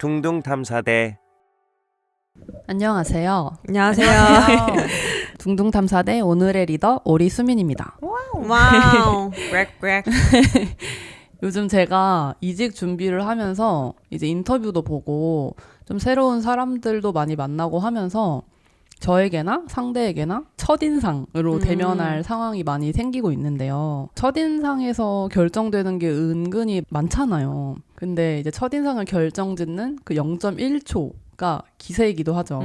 둥둥탐사대. 안녕하세요. 안녕하세요. 둥둥탐사대 오늘의 리더 오리수민입니다. 와우. 렉렉. 요즘 제가 이직 준비를 하면서 이제 인터뷰도 보고 좀 새로운 사람들도 많이 만나고 하면서 저에게나 상대에게나 첫인상으로 대면할 상황이 많이 생기고 있는데요. 첫인상에서 결정되는 게 은근히 많잖아요. 근데 이제 첫인상을 결정짓는 그 0.1초가 기세이기도 하죠.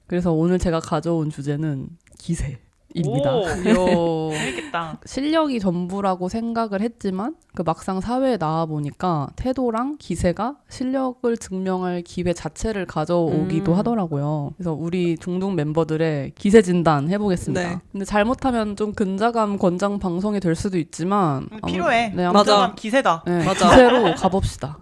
그래서 오늘 제가 가져온 주제는 기세입니다. 오, 재밌겠다. 실력이 전부라고 생각을 했지만 그 막상 사회에 나와 보니까 태도랑 기세가 실력을 증명할 기회 자체를 가져오기도 하더라고요. 그래서 우리 둥둥 멤버들의 기세 진단 해보겠습니다. 네. 근데 잘못하면 좀 근자감 권장 방송이 될 수도 있지만 필요해. 네, 맞아. 기세다. 네, 맞아. 기세로 가봅시다.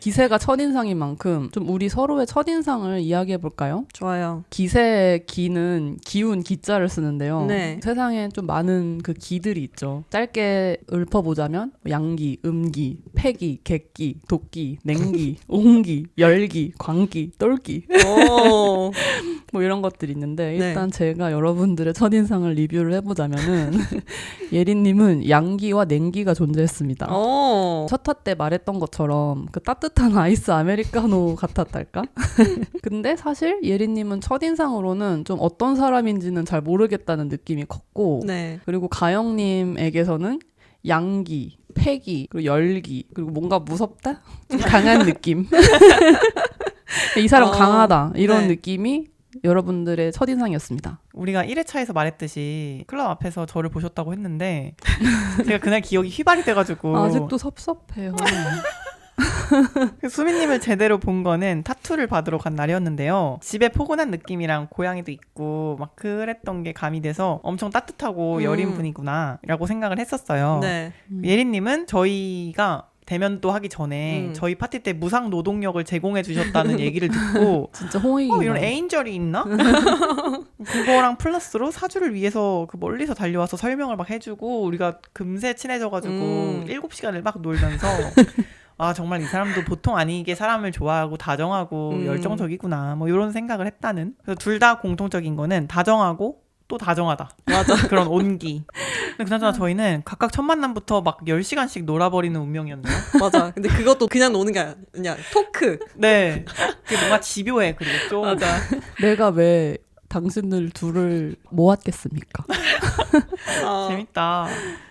기세가 첫인상인 만큼 좀 우리 서로의 첫인상을 이야기해볼까요? 좋아요. 기세 기는 기운 기자를 쓰는데요. 네. 세상에 좀 많은 그 기들이 있죠. 짧게 읊어보자면 양기, 음기, 패기, 객기, 도끼, 냉기, 옹기, 열기, 광기, 똘기 오. 뭐 이런 것들이 있는데 네. 일단 제가 여러분들의 첫인상을 리뷰를 해보자면은 예린님은 양기와 냉기가 존재했습니다. 오. 첫 화 때 말했던 것처럼 그 따뜻한 아이스 아메리카노 같았달까? 근데 사실 예린님은 첫인상으로는 좀 어떤 사람인지는 잘 모르겠다는 느낌이 컸고 네. 그리고 가영님에게서는 양기, 패기, 그리고 열기, 그리고 뭔가 무섭다? 좀 강한 느낌. 이 사람 강하다. 이런 네. 느낌이 여러분들의 첫인상이었습니다. 우리가 1회차에서 말했듯이 클럽 앞에서 저를 보셨다고 했는데 제가 그날 기억이 휘발이 돼가지고 아직도 섭섭해요. 수민님을 제대로 본 거는 타투를 받으러 간 날이었는데요. 집에 포근한 느낌이랑 고양이도 있고 막 그랬던 게 가미돼서 엄청 따뜻하고 여린 분이구나 라고 생각을 했었어요. 네. 예린님은 저희가 대면도 하기 전에 저희 파티 때 무상 노동력을 제공해 주셨다는 얘기를 듣고 진짜 홍익이다. 이런 에인절이 있나? 그거랑 플러스로 사주를 위해서 그 멀리서 달려와서 설명을 막 해주고 우리가 금세 친해져가지고 7시간을 막 놀면서 아 정말 이 사람도 보통 아니게 사람을 좋아하고 다정하고 열정적이구나 뭐 이런 생각을 했다는. 그래서 둘 다 공통적인 거는 다정하고 또 다정하다. 맞아. 그런 온기. 근데 그나저나 저희는 각각 첫 만남부터 막 10시간씩 놀아버리는 운명이었네요. 맞아. 근데 그것도 그냥 노는 게 아니야. 토크. 네. 그게 뭔가 집요해. 그리고 좀. 맞아. 내가 왜 당신들 둘을 모았겠습니까? 재밌다.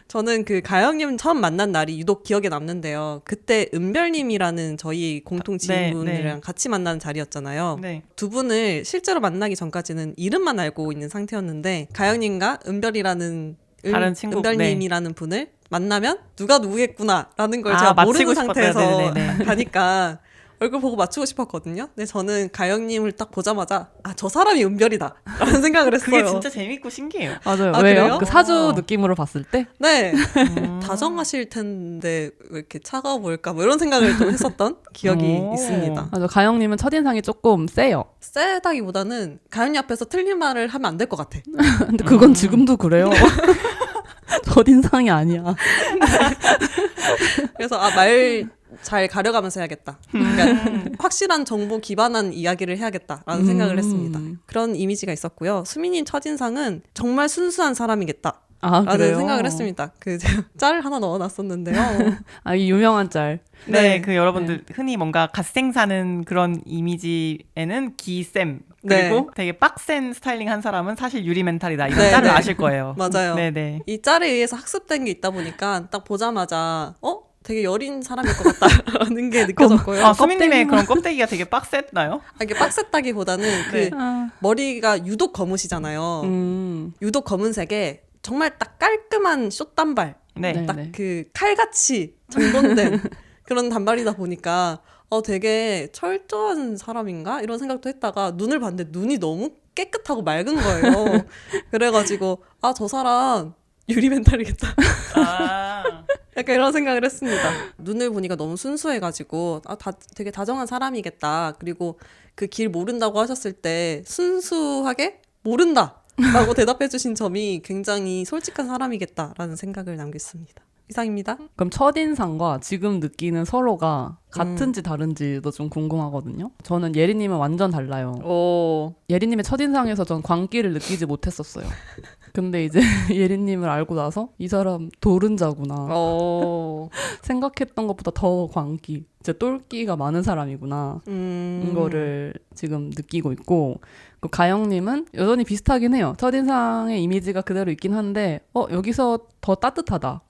저는 그 가영님 처음 만난 날이 유독 기억에 남는데요. 그때 은별님이라는 저희 공통 지인분이랑 네. 같이 만난 자리였잖아요. 네. 두 분을 실제로 만나기 전까지는 이름만 알고 있는 상태였는데 가영님과 은별이라는 다른 친구, 은별님이라는 분을 만나면 누가 누구겠구나라는 걸 아, 제가 맞히고 모르는 싶었어요. 상태에서 네네네. 가니까 얼굴 보고 맞추고 싶었거든요. 근데 저는 가영님을 딱 보자마자 아, 저 사람이 은별이다 라는 생각을 했어요. 그게 진짜 재밌고 신기해요. 맞아요. 아, 왜요? 그래요? 그 사주 느낌으로 봤을 때? 네. 다정하실 텐데 왜 이렇게 차가워 보일까 뭐 이런 생각을 좀 했었던 기억이 오. 있습니다. 맞아. 가영님은 첫인상이 조금 세요. 세다기보다는 가영이 앞에서 틀린 말을 하면 안 될 것 같아. 근데 그건 지금도 그래요. 첫인상이 아니야. 그래서 말 잘 가려가면서 해야겠다. 그러니까 확실한 정보 기반한 이야기를 해야겠다라는 생각을 했습니다. 그런 이미지가 있었고요. 수민님 첫인상은 정말 순수한 사람이겠다. 아, 라는 그래요? 생각을 했습니다. 그 제가 짤 하나 넣어놨었는데요. 아, 이 유명한 짤. 네, 네. 그 여러분들 흔히 뭔가 갓생 사는 그런 이미지에는 기쌤 그리고 네. 되게 빡센 스타일링 한 사람은 사실 유리 멘탈이다 이런 네, 짤을 네. 아실 거예요. 맞아요. 네네. 이 짤에 의해서 학습된 게 있다 보니까 딱 보자마자 되게 여린 사람일 것 같다라는 게 느껴졌고요. 아, 수민님의 그런 껍데기가 되게 빡셌나요? 이게 빡셌다기보다는 그 네. 머리가 유독 검으시잖아요. 유독 검은색에 정말 딱 깔끔한 숏단발, 네. 네. 딱 그 칼같이 정돈된 그런 단발이다 보니까 되게 철저한 사람인가 이런 생각도 했다가 눈을 봤는데 눈이 너무 깨끗하고 맑은 거예요. 그래가지고 아, 저 사람 유리 멘탈이겠다. 아. 약간 이런 생각을 했습니다. 눈을 보니까 너무 순수해가지고 되게 다정한 사람이겠다. 그리고 그 길 모른다고 하셨을 때 순수하게 모른다 라고 대답해 주신 점이 굉장히 솔직한 사람이겠다라는 생각을 남겼습니다. 이상입니다. 그럼 첫인상과 지금 느끼는 서로가 같은지 다른지도 좀 궁금하거든요. 저는 예리님은 완전 달라요. 오. 예리님의 첫인상에서 전 광기를 느끼지 못했었어요. 근데 이제 예리님을 알고 나서 이 사람 도른자구나. 생각했던 것보다 더 광기, 이제 똘끼가 많은 사람이구나. 이거를 지금 느끼고 있고, 그 가영님은 여전히 비슷하긴 해요. 첫인상의 이미지가 그대로 있긴 한데 여기서 더 따뜻하다.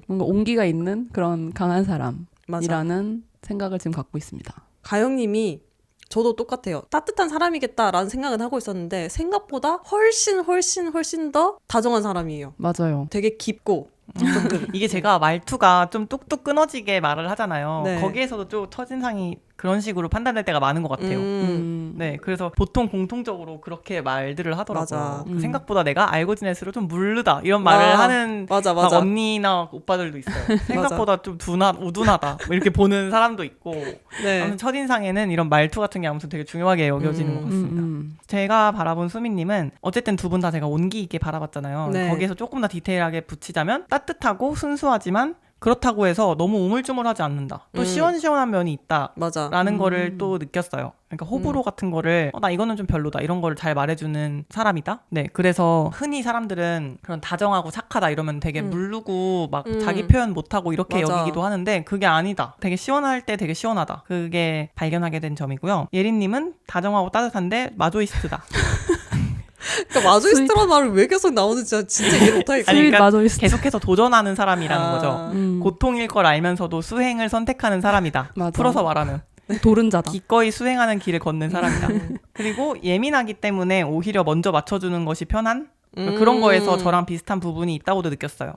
뭔가 온기가 있는 그런 강한 사람이라는 생각을 지금 갖고 있습니다. 가영님이 저도 똑같아요. 따뜻한 사람이겠다라는 생각은 하고 있었는데 생각보다 훨씬 더 다정한 사람이에요. 맞아요. 되게 깊고 이게 제가 말투가 좀 뚝뚝 끊어지게 말을 하잖아요. 네. 거기에서도 좀 첫인상이 그런 식으로 판단될 때가 많은 것 같아요. 네, 그래서 보통 공통적으로 그렇게 말들을 하더라고요. 맞아. 그 생각보다 내가 알고 지낼수록 좀 무르다 이런 말을 하는 맞아. 막 언니나 오빠들도 있어요. 생각보다 좀 우둔하다 뭐 이렇게 보는 사람도 있고. 네. 아무튼 첫인상에는 이런 말투 같은 게 아무튼 되게 중요하게 여겨지는 것 같습니다. 제가 바라본 수미님은 어쨌든 두 분 다 제가 온기 있게 바라봤잖아요. 네. 거기에서 조금 더 디테일하게 붙이자면 따뜻하고 순수하지만 그렇다고 해서 너무 우물쭈물하지 않는다. 또 시원시원한 면이 있다. 맞아. 라는 거를 또 느꼈어요. 그러니까 호불호 같은 거를 나 이거는 좀 별로다 이런 거를 잘 말해주는 사람이다. 네, 그래서 흔히 사람들은 그런 다정하고 착하다 이러면 되게 물르고 막 자기 표현 못하고 이렇게 맞아. 여기기도 하는데 그게 아니다. 되게 시원할 때 되게 시원하다. 그게 발견하게 된 점이고요. 예린님은 다정하고 따뜻한데 마조이스트다. 그러니까 마조이스트라는 말을 왜 계속 나오는지 진짜 이해 못하겠어. 아니, 그러니까 마조이스트. 계속해서 도전하는 사람이라는 거죠. 음. 고통일 걸 알면서도 수행을 선택하는 사람이다. 맞아. 풀어서 말하면. 도른자다. 기꺼이 수행하는 길을 걷는 사람이다. 그리고 예민하기 때문에 오히려 먼저 맞춰주는 것이 편한? 그런 거에서 저랑 비슷한 부분이 있다고도 느꼈어요.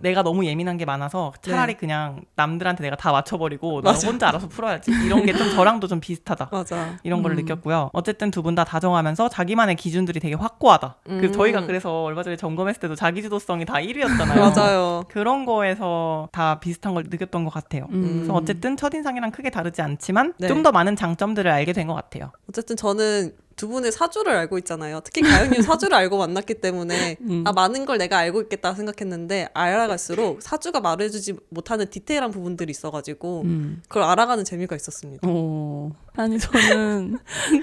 내가 너무 예민한 게 많아서 차라리 그냥 남들한테 내가 다 맞춰버리고 나 혼자 알아서 풀어야지. 이런 게 좀 저랑도 좀 비슷하다. 맞아. 이런 걸 느꼈고요. 어쨌든 두 분 다 다정하면서 자기만의 기준들이 되게 확고하다. 저희가 그래서 얼마 전에 점검했을 때도 자기주도성이 다 1위였잖아요. 맞아요. 그런 거에서 다 비슷한 걸 느꼈던 것 같아요. 그래서 어쨌든 첫인상이랑 크게 다르지 않지만 네. 좀 더 많은 장점들을 알게 된 것 같아요. 어쨌든 저는 두 분의 사주를 알고 있잖아요. 특히 가영님 사주를 알고 만났기 때문에 많은 걸 내가 알고 있겠다 생각했는데 알아갈수록 사주가 말해주지 못하는 디테일한 부분들이 있어가지고 그걸 알아가는 재미가 있었습니다. 아니 저는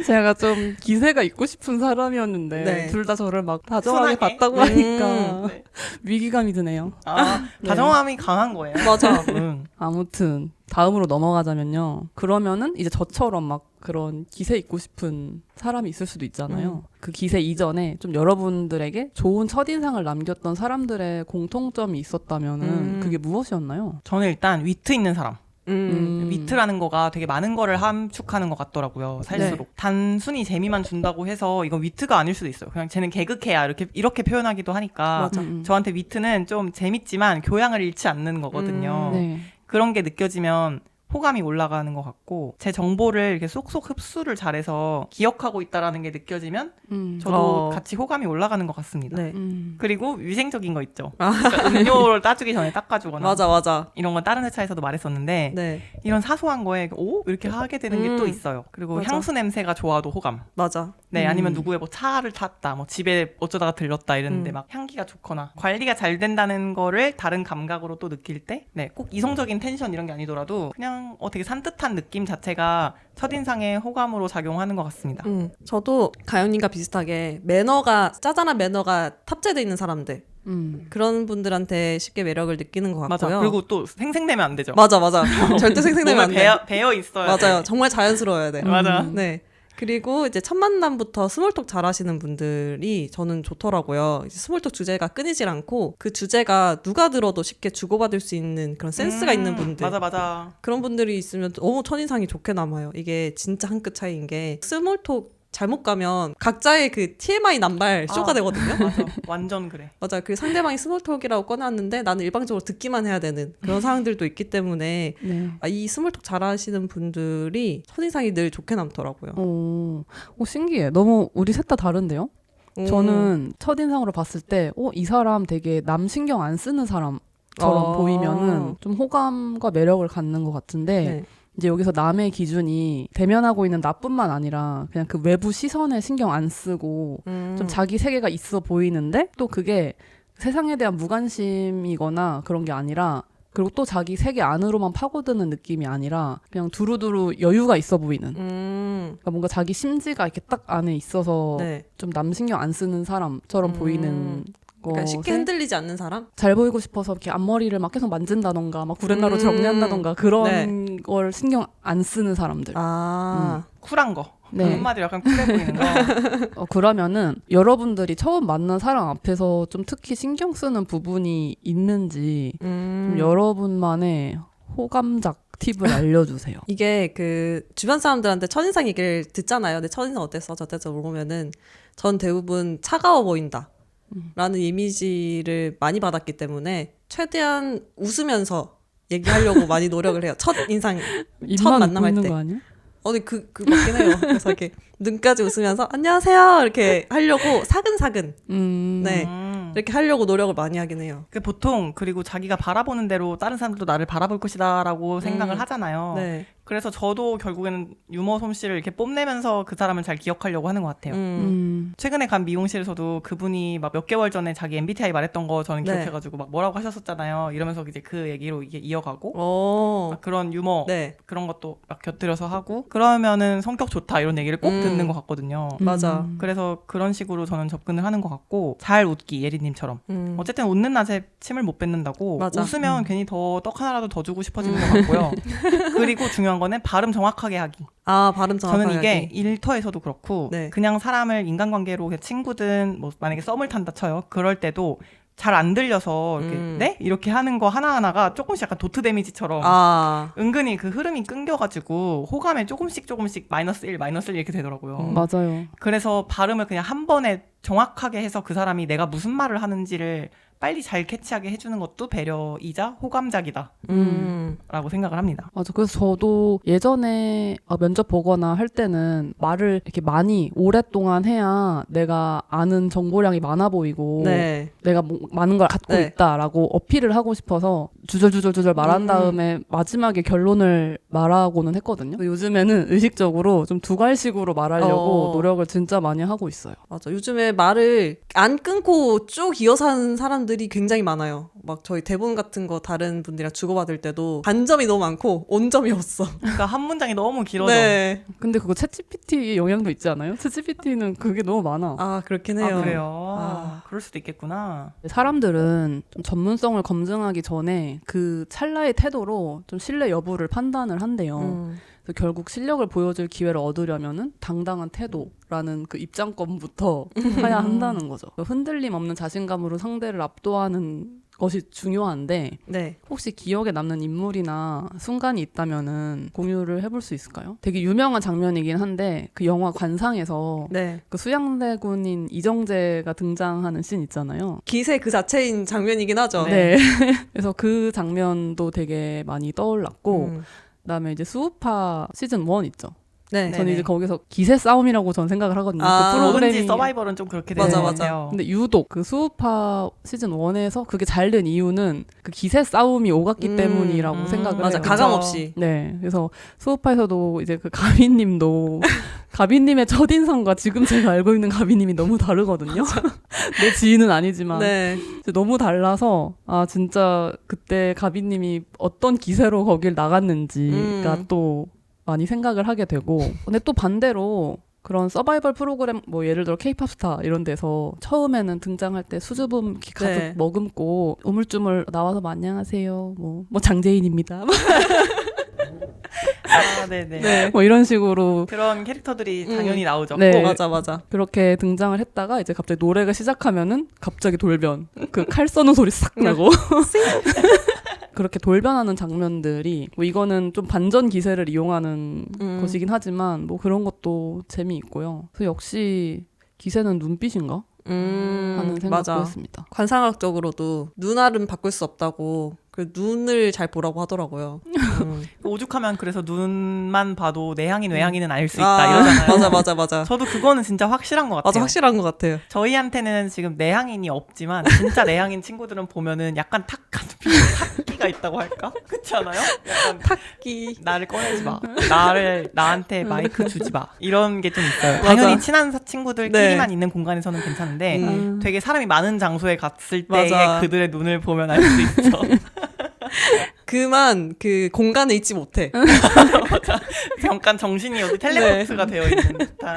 제가 좀 기세가 있고 싶은 사람이었는데 네. 둘 다 저를 막 다정하게 순하게? 봤다고 하니까 네. 위기감이 드네요. 다정함이 강한 거예요. 맞아. 아무튼 다음으로 넘어가자면요. 그러면은 이제 저처럼 막 그런 기세 있고 싶은 사람이 있을 수도 있잖아요. 그 기세 이전에 좀 여러분들에게 좋은 첫인상을 남겼던 사람들의 공통점이 있었다면은 그게 무엇이었나요? 저는 일단 위트 있는 사람. 위트라는 거가 되게 많은 거를 함축하는 것 같더라고요. 살수록. 단순히 재미만 준다고 해서 이건 위트가 아닐 수도 있어요. 그냥 쟤는 개그캐야 이렇게 표현하기도 하니까 맞아. 저한테 위트는 좀 재밌지만 교양을 잃지 않는 거거든요. 네. 그런 게 느껴지면 호감이 올라가는 것 같고 제 정보를 이렇게 쏙쏙 흡수를 잘해서 기억하고 있다라는 게 느껴지면 저도 같이 호감이 올라가는 것 같습니다. 네. 그리고 위생적인 거 있죠. 그러니까 음료를 따주기 전에 닦아주거나 맞아. 이런 건 다른 회차에서도 말했었는데 네. 이런 사소한 거에 오? 이렇게 하게 되는 게 또 있어요. 그리고 맞아. 향수 냄새가 좋아도 호감. 맞아. 네, 아니면 누구의 뭐 차를 탔다, 뭐 집에 어쩌다가 들렀다 이랬는데 막 향기가 좋거나 관리가 잘 된다는 거를 다른 감각으로 또 느낄 때, 네, 꼭 이성적인 텐션 이런 게 아니더라도 그냥 되게 산뜻한 느낌 자체가 첫인상의 호감으로 작용하는 것 같습니다. 저도 가영님과 비슷하게 짜잔한 매너가 탑재되어 있는 사람들. 그런 분들한테 쉽게 매력을 느끼는 것 같고요. 맞아. 그리고 또 생색내면 안 되죠. 맞아. 절대 생색내면 안 돼. 배어 있어야 맞아요. 돼. 정말 자연스러워야 돼. 맞아. 네. 그리고 이제 첫 만남부터 스몰톡 잘하시는 분들이 저는 좋더라고요. 이제 스몰톡 주제가 끊이질 않고 그 주제가 누가 들어도 쉽게 주고받을 수 있는 그런 센스가 있는 분들. 맞아. 그런 분들이 있으면 너무 첫인상이 좋게 남아요. 이게 진짜 한 끗 차이인 게 스몰톡 잘못 가면 각자의 그 TMI 남발 쇼가 되거든요. 맞아. 완전 그래. 맞아. 그 상대방이 스몰톡이라고 꺼내왔는데 나는 일방적으로 듣기만 해야 되는 그런 상황들도 있기 때문에 네. 이 스몰톡 잘하시는 분들이 첫인상이 늘 좋게 남더라고요. 신기해. 너무 우리 셋 다 다른데요? 저는 첫인상으로 봤을 때 이 사람 되게 남 신경 안 쓰는 사람처럼 보이면은 좀 호감과 매력을 갖는 것 같은데 네. 이제 여기서 남의 기준이 대면하고 있는 나뿐만 아니라 그냥 그 외부 시선에 신경 안 쓰고 좀 자기 세계가 있어 보이는데 또 그게 세상에 대한 무관심이거나 그런 게 아니라 그리고 또 자기 세계 안으로만 파고드는 느낌이 아니라 그냥 두루두루 여유가 있어 보이는 그러니까 뭔가 자기 심지가 이렇게 딱 안에 있어서 네. 좀 남 신경 안 쓰는 사람처럼 보이는 그러니까 쉽게 것에 흔들리지 않는 사람? 잘 보이고 싶어서 이렇게 앞머리를 막 계속 만진다던가 막 구렛나루 정리한다던가 그런 네. 걸 신경 안 쓰는 사람들. 아, 쿨한 거. 네. 한마디로 약간 쿨해 보이는 거. 그러면은 여러분들이 처음 만난 사람 앞에서 좀 특히 신경 쓰는 부분이 있는지 좀 여러분만의 호감작 팁을 알려주세요. 이게 그 주변 사람들한테 첫인상 얘기를 듣잖아요. 내 첫인상 어땠어? 저때저 물어보면은 전 대부분 차가워 보인다. 라는 이미지를 많이 받았기 때문에 최대한 웃으면서 얘기하려고 많이 노력을 해요. 첫 인상, 첫 입만 만남할 웃고 있는 때. 거 아니야? 근데 그 맞긴 해요. 그래서 이렇게 눈까지 웃으면서 안녕하세요 이렇게 하려고 사근사근 네 이렇게 하려고 노력을 많이 하긴 해요. 그 보통 그리고 자기가 바라보는 대로 다른 사람들도 나를 바라볼 것이다라고 생각을 하잖아요. 네. 그래서 저도 결국에는 유머 솜씨를 이렇게 뽐내면서 그 사람을 잘 기억하려고 하는 것 같아요. 최근에 간 미용실에서도 그분이 막 몇 개월 전에 자기 MBTI 말했던 거 저는 네. 기억해가지고 막 뭐라고 하셨었잖아요. 이러면서 이제 그 얘기로 이게 이어가고 오. 막 그런 유머 네. 그런 것도 막 곁들여서 하고 그러면은 성격 좋다 이런 얘기를 꼭 듣는 것 같거든요. 맞아. 그래서 그런 식으로 저는 접근을 하는 것 같고 잘 웃기 예리님처럼 어쨌든 웃는 낯에 침을 못 뱉는다고 맞아. 웃으면 괜히 더 떡 하나라도 더 주고 싶어지는 것 같고요. 그리고 중요한 거는 발음 정확하게 하기. 아 발음 정확하게 저는 이게 하기. 일터에서도 그렇고 네. 그냥 사람을 인간관계로 그냥 친구든 뭐 만약에 썸을 탄다 쳐요. 그럴 때도 잘 안 들려서 이렇게 네? 이렇게 하는 거 하나하나가 조금씩 약간 도트 데미지처럼 아 은근히 그 흐름이 끊겨가지고 호감에 조금씩 마이너스 1 이렇게 되더라고요. 맞아요. 그래서 발음을 그냥 한 번에 정확하게 해서 그 사람이 내가 무슨 말을 하는지를 빨리 잘 캐치하게 해주는 것도 배려이자 호감작이다 라고 생각을 합니다. 맞아. 그래서 저도 예전에 면접 보거나 할 때는 말을 이렇게 많이 오랫동안 해야 내가 아는 정보량이 많아 보이고 네. 내가 많은 걸 갖고 네. 있다라고 어필을 하고 싶어서 주절주절 말한 다음에 마지막에 결론을 말하고는 했거든요. 요즘에는 의식적으로 좀 두괄식으로 말하려고 노력을 진짜 많이 하고 있어요. 맞아. 요즘에 말을 안 끊고 쭉 이어서 하는 사람들이 굉장히 많아요. 막 저희 대본 같은 거 다른 분들이랑 주고받을 때도 반점이 너무 많고 온점이 없어. 그러니까 한 문장이 너무 길어져. 네. 근데 그거 챗GPT 영향도 있지 않아요? 챗GPT는 그게 너무 많아. 아 그렇긴 해요. 아, 그래요? 아. 그럴 수도 있겠구나. 사람들은 좀 전문성을 검증하기 전에 그 찰나의 태도로 좀 신뢰 여부를 판단을 한대요. 그래서 결국 실력을 보여줄 기회를 얻으려면은 당당한 태도라는 그 입장권부터 해야 한다는 거죠. 흔들림 없는 자신감으로 상대를 압도하는 것이 중요한데 네. 혹시 기억에 남는 인물이나 순간이 있다면은 공유를 해볼 수 있을까요? 되게 유명한 장면이긴 한데 그 영화 관상에서 네. 그 수양대군인 이정재가 등장하는 씬 있잖아요. 기세 그 자체인 장면이긴 하죠. 네. 그래서 그 장면도 되게 많이 떠올랐고 그다음에 이제 수우파 시즌 1 있죠. 네. 저는 네네. 이제 거기서 기세 싸움이라고 저는 생각을 하거든요. 아, 그 뭐든지 프로그램이 서바이벌은 좀 그렇게 맞아, 되는 것 맞아. 같아요. 근데 유독 그 수우파 시즌 1에서 그게 잘 된 이유는 그 기세 싸움이 오갔기 때문이라고 생각을 맞아. 해요. 가감 없이. 네. 그래서 수우파에서도 이제 그 가비님도 가비님의 첫인상과 지금 제가 알고 있는 가비님이 너무 다르거든요. 내 지인은 아니지만 네. 너무 달라서 아 진짜 그때 가비님이 어떤 기세로 거길 나갔는지가 또 많이 생각을 하게 되고 근데 또 반대로 그런 서바이벌 프로그램 뭐 예를 들어 케이팝 스타 이런 데서 처음에는 등장할 때 수줍음 이렇게 가득 네. 머금고 우물쭈물 나와서 뭐 안녕하세요 뭐 장재인입니다 아, 네네. 네. 뭐 이런 식으로 그런 캐릭터들이 당연히 나오죠. 네. 맞아. 그렇게 등장을 했다가 이제 갑자기 노래가 시작하면은 갑자기 돌변 그 칼 써는 소리 싹 나고 그렇게 돌변하는 장면들이 뭐 이거는 좀 반전 기세를 이용하는 것이긴 하지만 뭐 그런 것도 재미있고요. 그래서 역시 기세는 눈빛인가 하는 생각도 맞아. 했습니다. 관상학적으로도 눈알은 바꿀 수 없다고 그 눈을 잘 보라고 하더라고요. 오죽하면 그래서 눈만 봐도 내향인 외향인은 알 수 있다 이러잖아요. 맞아. 저도 그거는 진짜 확실한 것 같아요. 맞아, 확실한 것 같아요. 저희한테는 지금 내향인이 없지만 진짜 내향인 친구들은 보면은 약간 탁한 탁기가 있다고 할까? 그렇지 않아요? 약간 탁기. 나를 꺼내지 마. 나한테 마이크 주지 마. 이런 게 좀 있어요. 맞아. 당연히 친한 친구들끼리만 네. 있는 공간에서는 괜찮은데 음. 되게 사람이 많은 장소에 갔을 때의 맞아. 그들의 눈을 보면 알 수 있죠. 그만 그 공간에 있지 못해. 잠깐 정신이 여기 텔레포트가 되어 있는 듯한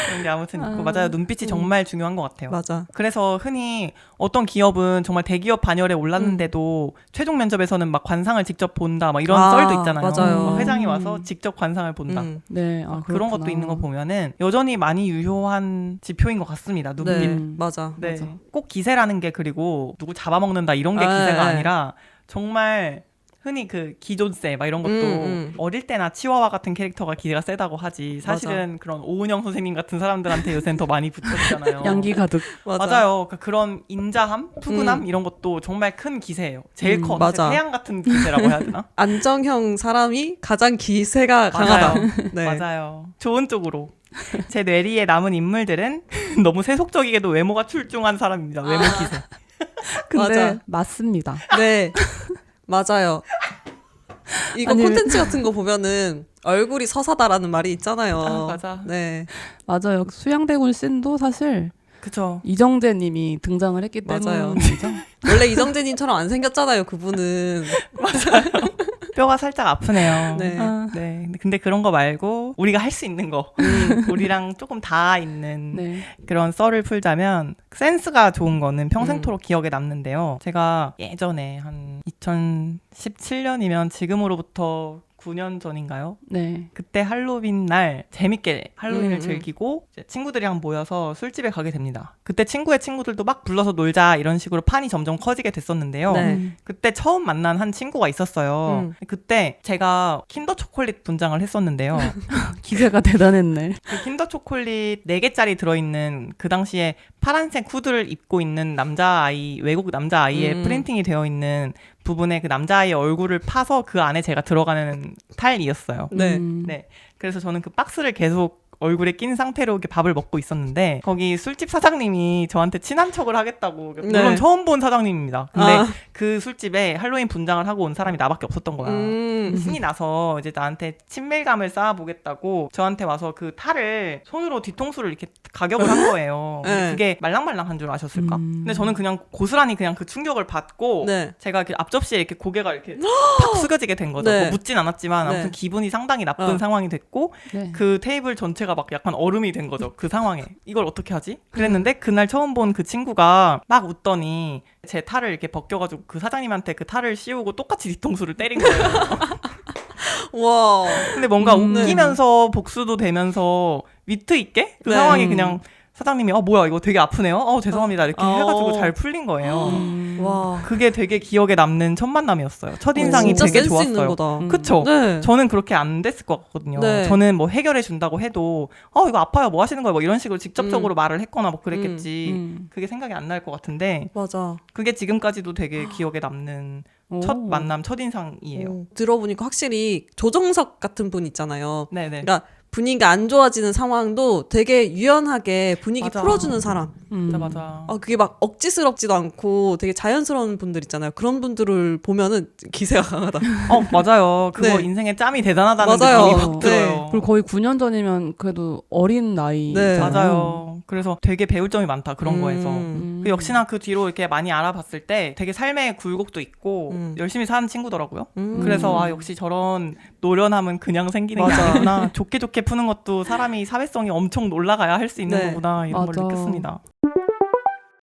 그런 게 아무튼 있고 맞아요. 눈빛이 정말 중요한 것 같아요. 맞아. 그래서 흔히 어떤 기업은 정말 대기업 반열에 올랐는데도 최종 면접에서는 막 관상을 직접 본다 막 이런 썰도 있잖아요. 맞아요. 막 회장이 와서 직접 관상을 본다. 네, 그런 것도 있는 거 보면은 여전히 많이 유효한 지표인 것 같습니다. 눈빛. 네, 맞아. 네. 맞아. 꼭 기세라는 게 그리고 누구 잡아먹는다 이런 게 기세가 네. 아니라 정말 흔히 그 기존세 막 이런 것도 어릴 때나 치와와 같은 캐릭터가 기세가 세다고 하지 사실은 그런 오은영 선생님 같은 사람들한테 요새는 더 많이 붙였잖아요. 양기 가득. 맞아요. 그런 인자함, 푸근함 이런 것도 정말 큰 기세예요. 제일 커. 맞아. 태양 같은 기세라고 해야 되나? 안정형 사람이 가장 기세가 강하다. 맞아요. 네. 맞아요. 좋은 쪽으로. 제 뇌리에 남은 인물들은 너무 세속적이게도 외모가 출중한 사람입니다. 외모 기세. 근데 맞아. 맞습니다. 네. 맞아요. 이거 아니, 콘텐츠 같은 거 보면은 얼굴이 서사다라는 말이 있잖아요. 아, 맞아. 네. 맞아요. 수양대군 씬도 사실 그쵸. 이정재님이 등장을 했기 맞아요. 때문이죠. 원래 이정재님처럼 안 생겼잖아요, 그분은. 뼈가 살짝 아프네요. 네. 아, 네. 근데 그런 거 말고 우리가 할 수 있는 거, 우리랑 조금 닿아 있는 네. 그런 썰을 풀자면 센스가 좋은 거는 평생토록 기억에 남는데요. 제가 예전에 한 2017년이면 지금으로부터 9년 전인가요? 네. 그때 할로윈 날 재밌게 할로윈을 즐기고 이제 친구들이랑 모여서 술집에 가게 됩니다. 그때 친구의 친구들도 막 불러서 놀자 이런 식으로 판이 점점 커지게 됐었는데요. 네. 그때 처음 만난 한 친구가 있었어요. 그때 제가 킨더 초콜릿 분장을 했었는데요. 기세가 대단했네. 그 킨더 초콜릿 4개짜리 들어있는 그 당시에 파란색 후드를 입고 있는 남자아이, 외국 남자아이의 프린팅이 되어 있는 부분에 그 남자아이의 얼굴을 파서 그 안에 제가 들어가는 탈이었어요. 네. 네. 그래서 저는 그 박스를 계속 얼굴에 낀 상태로 이렇게 밥을 먹고 있었는데 거기 술집 사장님이 저한테 친한 척을 하겠다고 물론 네. 처음 본 사장님입니다. 근데 아. 그 술집에 할로윈 분장을 하고 온 사람이 나밖에 없었던 거야. 신이 나서 이제 나한테 친밀감을 쌓아보겠다고 저한테 와서 그 탈을 손으로 뒤통수를 이렇게 가격을 한 거예요. 네. 그게 말랑말랑한 줄 아셨을까? 근데 저는 그냥 고스란히 그냥 그 충격을 받고 네. 제가 이렇게 앞접시에 이렇게 고개가 이렇게 팍 숙여지게 된 거죠. 네. 뭐 묻진 않았지만 아무튼 네. 기분이 상당히 나쁜 상황이 됐고 네. 그 테이블 전체가 막 약간 얼음이 된 거죠. 그 상황에. 이걸 어떻게 하지? 그랬는데 그날 처음 본 그 친구가 막 웃더니 제 탈을 이렇게 벗겨가지고 그 사장님한테 그 탈을 씌우고 똑같이 뒤통수를 때린 거예요. 와. 근데 뭔가 네. 웃기면서 복수도 되면서 위트 있게 그 네. 상황이 그냥 사장님이 뭐야 이거 되게 아프네요. 죄송합니다. 이렇게 어. 해가지고 잘 풀린 거예요. 와. 그게 되게 기억에 남는 첫 만남이었어요. 첫인상이 진짜 되게 센스 좋았어요. 있는 거다. 그쵸? 네. 저는 그렇게 안 됐을 것 같거든요. 네. 저는 뭐 해결해 준다고 해도 이거 아파요. 뭐 하시는 거예요? 뭐 이런 식으로 직접적으로 말을 했거나 뭐 그랬겠지. 그게 생각이 안 날 것 같은데 맞아. 그게 지금까지도 되게 기억에 남는 첫 오. 만남, 첫인상이에요. 들어보니까 확실히 조정석 같은 분 있잖아요. 네네. 그러니까 분위기가 안 좋아지는 상황도 되게 유연하게 분위기 맞아. 풀어주는 사람. 맞아. 그게 막 억지스럽지도 않고 되게 자연스러운 분들 있잖아요. 그런 분들을 보면은 기세가 강하다. 맞아요. 그거 네. 인생의 짬이 대단하다는 맞아요. 느낌이 확 네. 들어요. 그리고 거의 9년 전이면 그래도 어린 나이. 네. 맞아요. 그래서 되게 배울 점이 많다. 그런 거에서. 음. 그 역시나 그 뒤로 이렇게 많이 알아봤을 때 되게 삶의 굴곡도 있고 열심히 사는 친구더라고요. 그래서 역시 저런 노련함은 그냥 생기는 게 맞아. 아니구나. 좋게 좋게 푸는 것도 사람이 사회성이 엄청 올라가야 할 수 있는 네. 거구나 이런 맞아. 걸 느꼈습니다.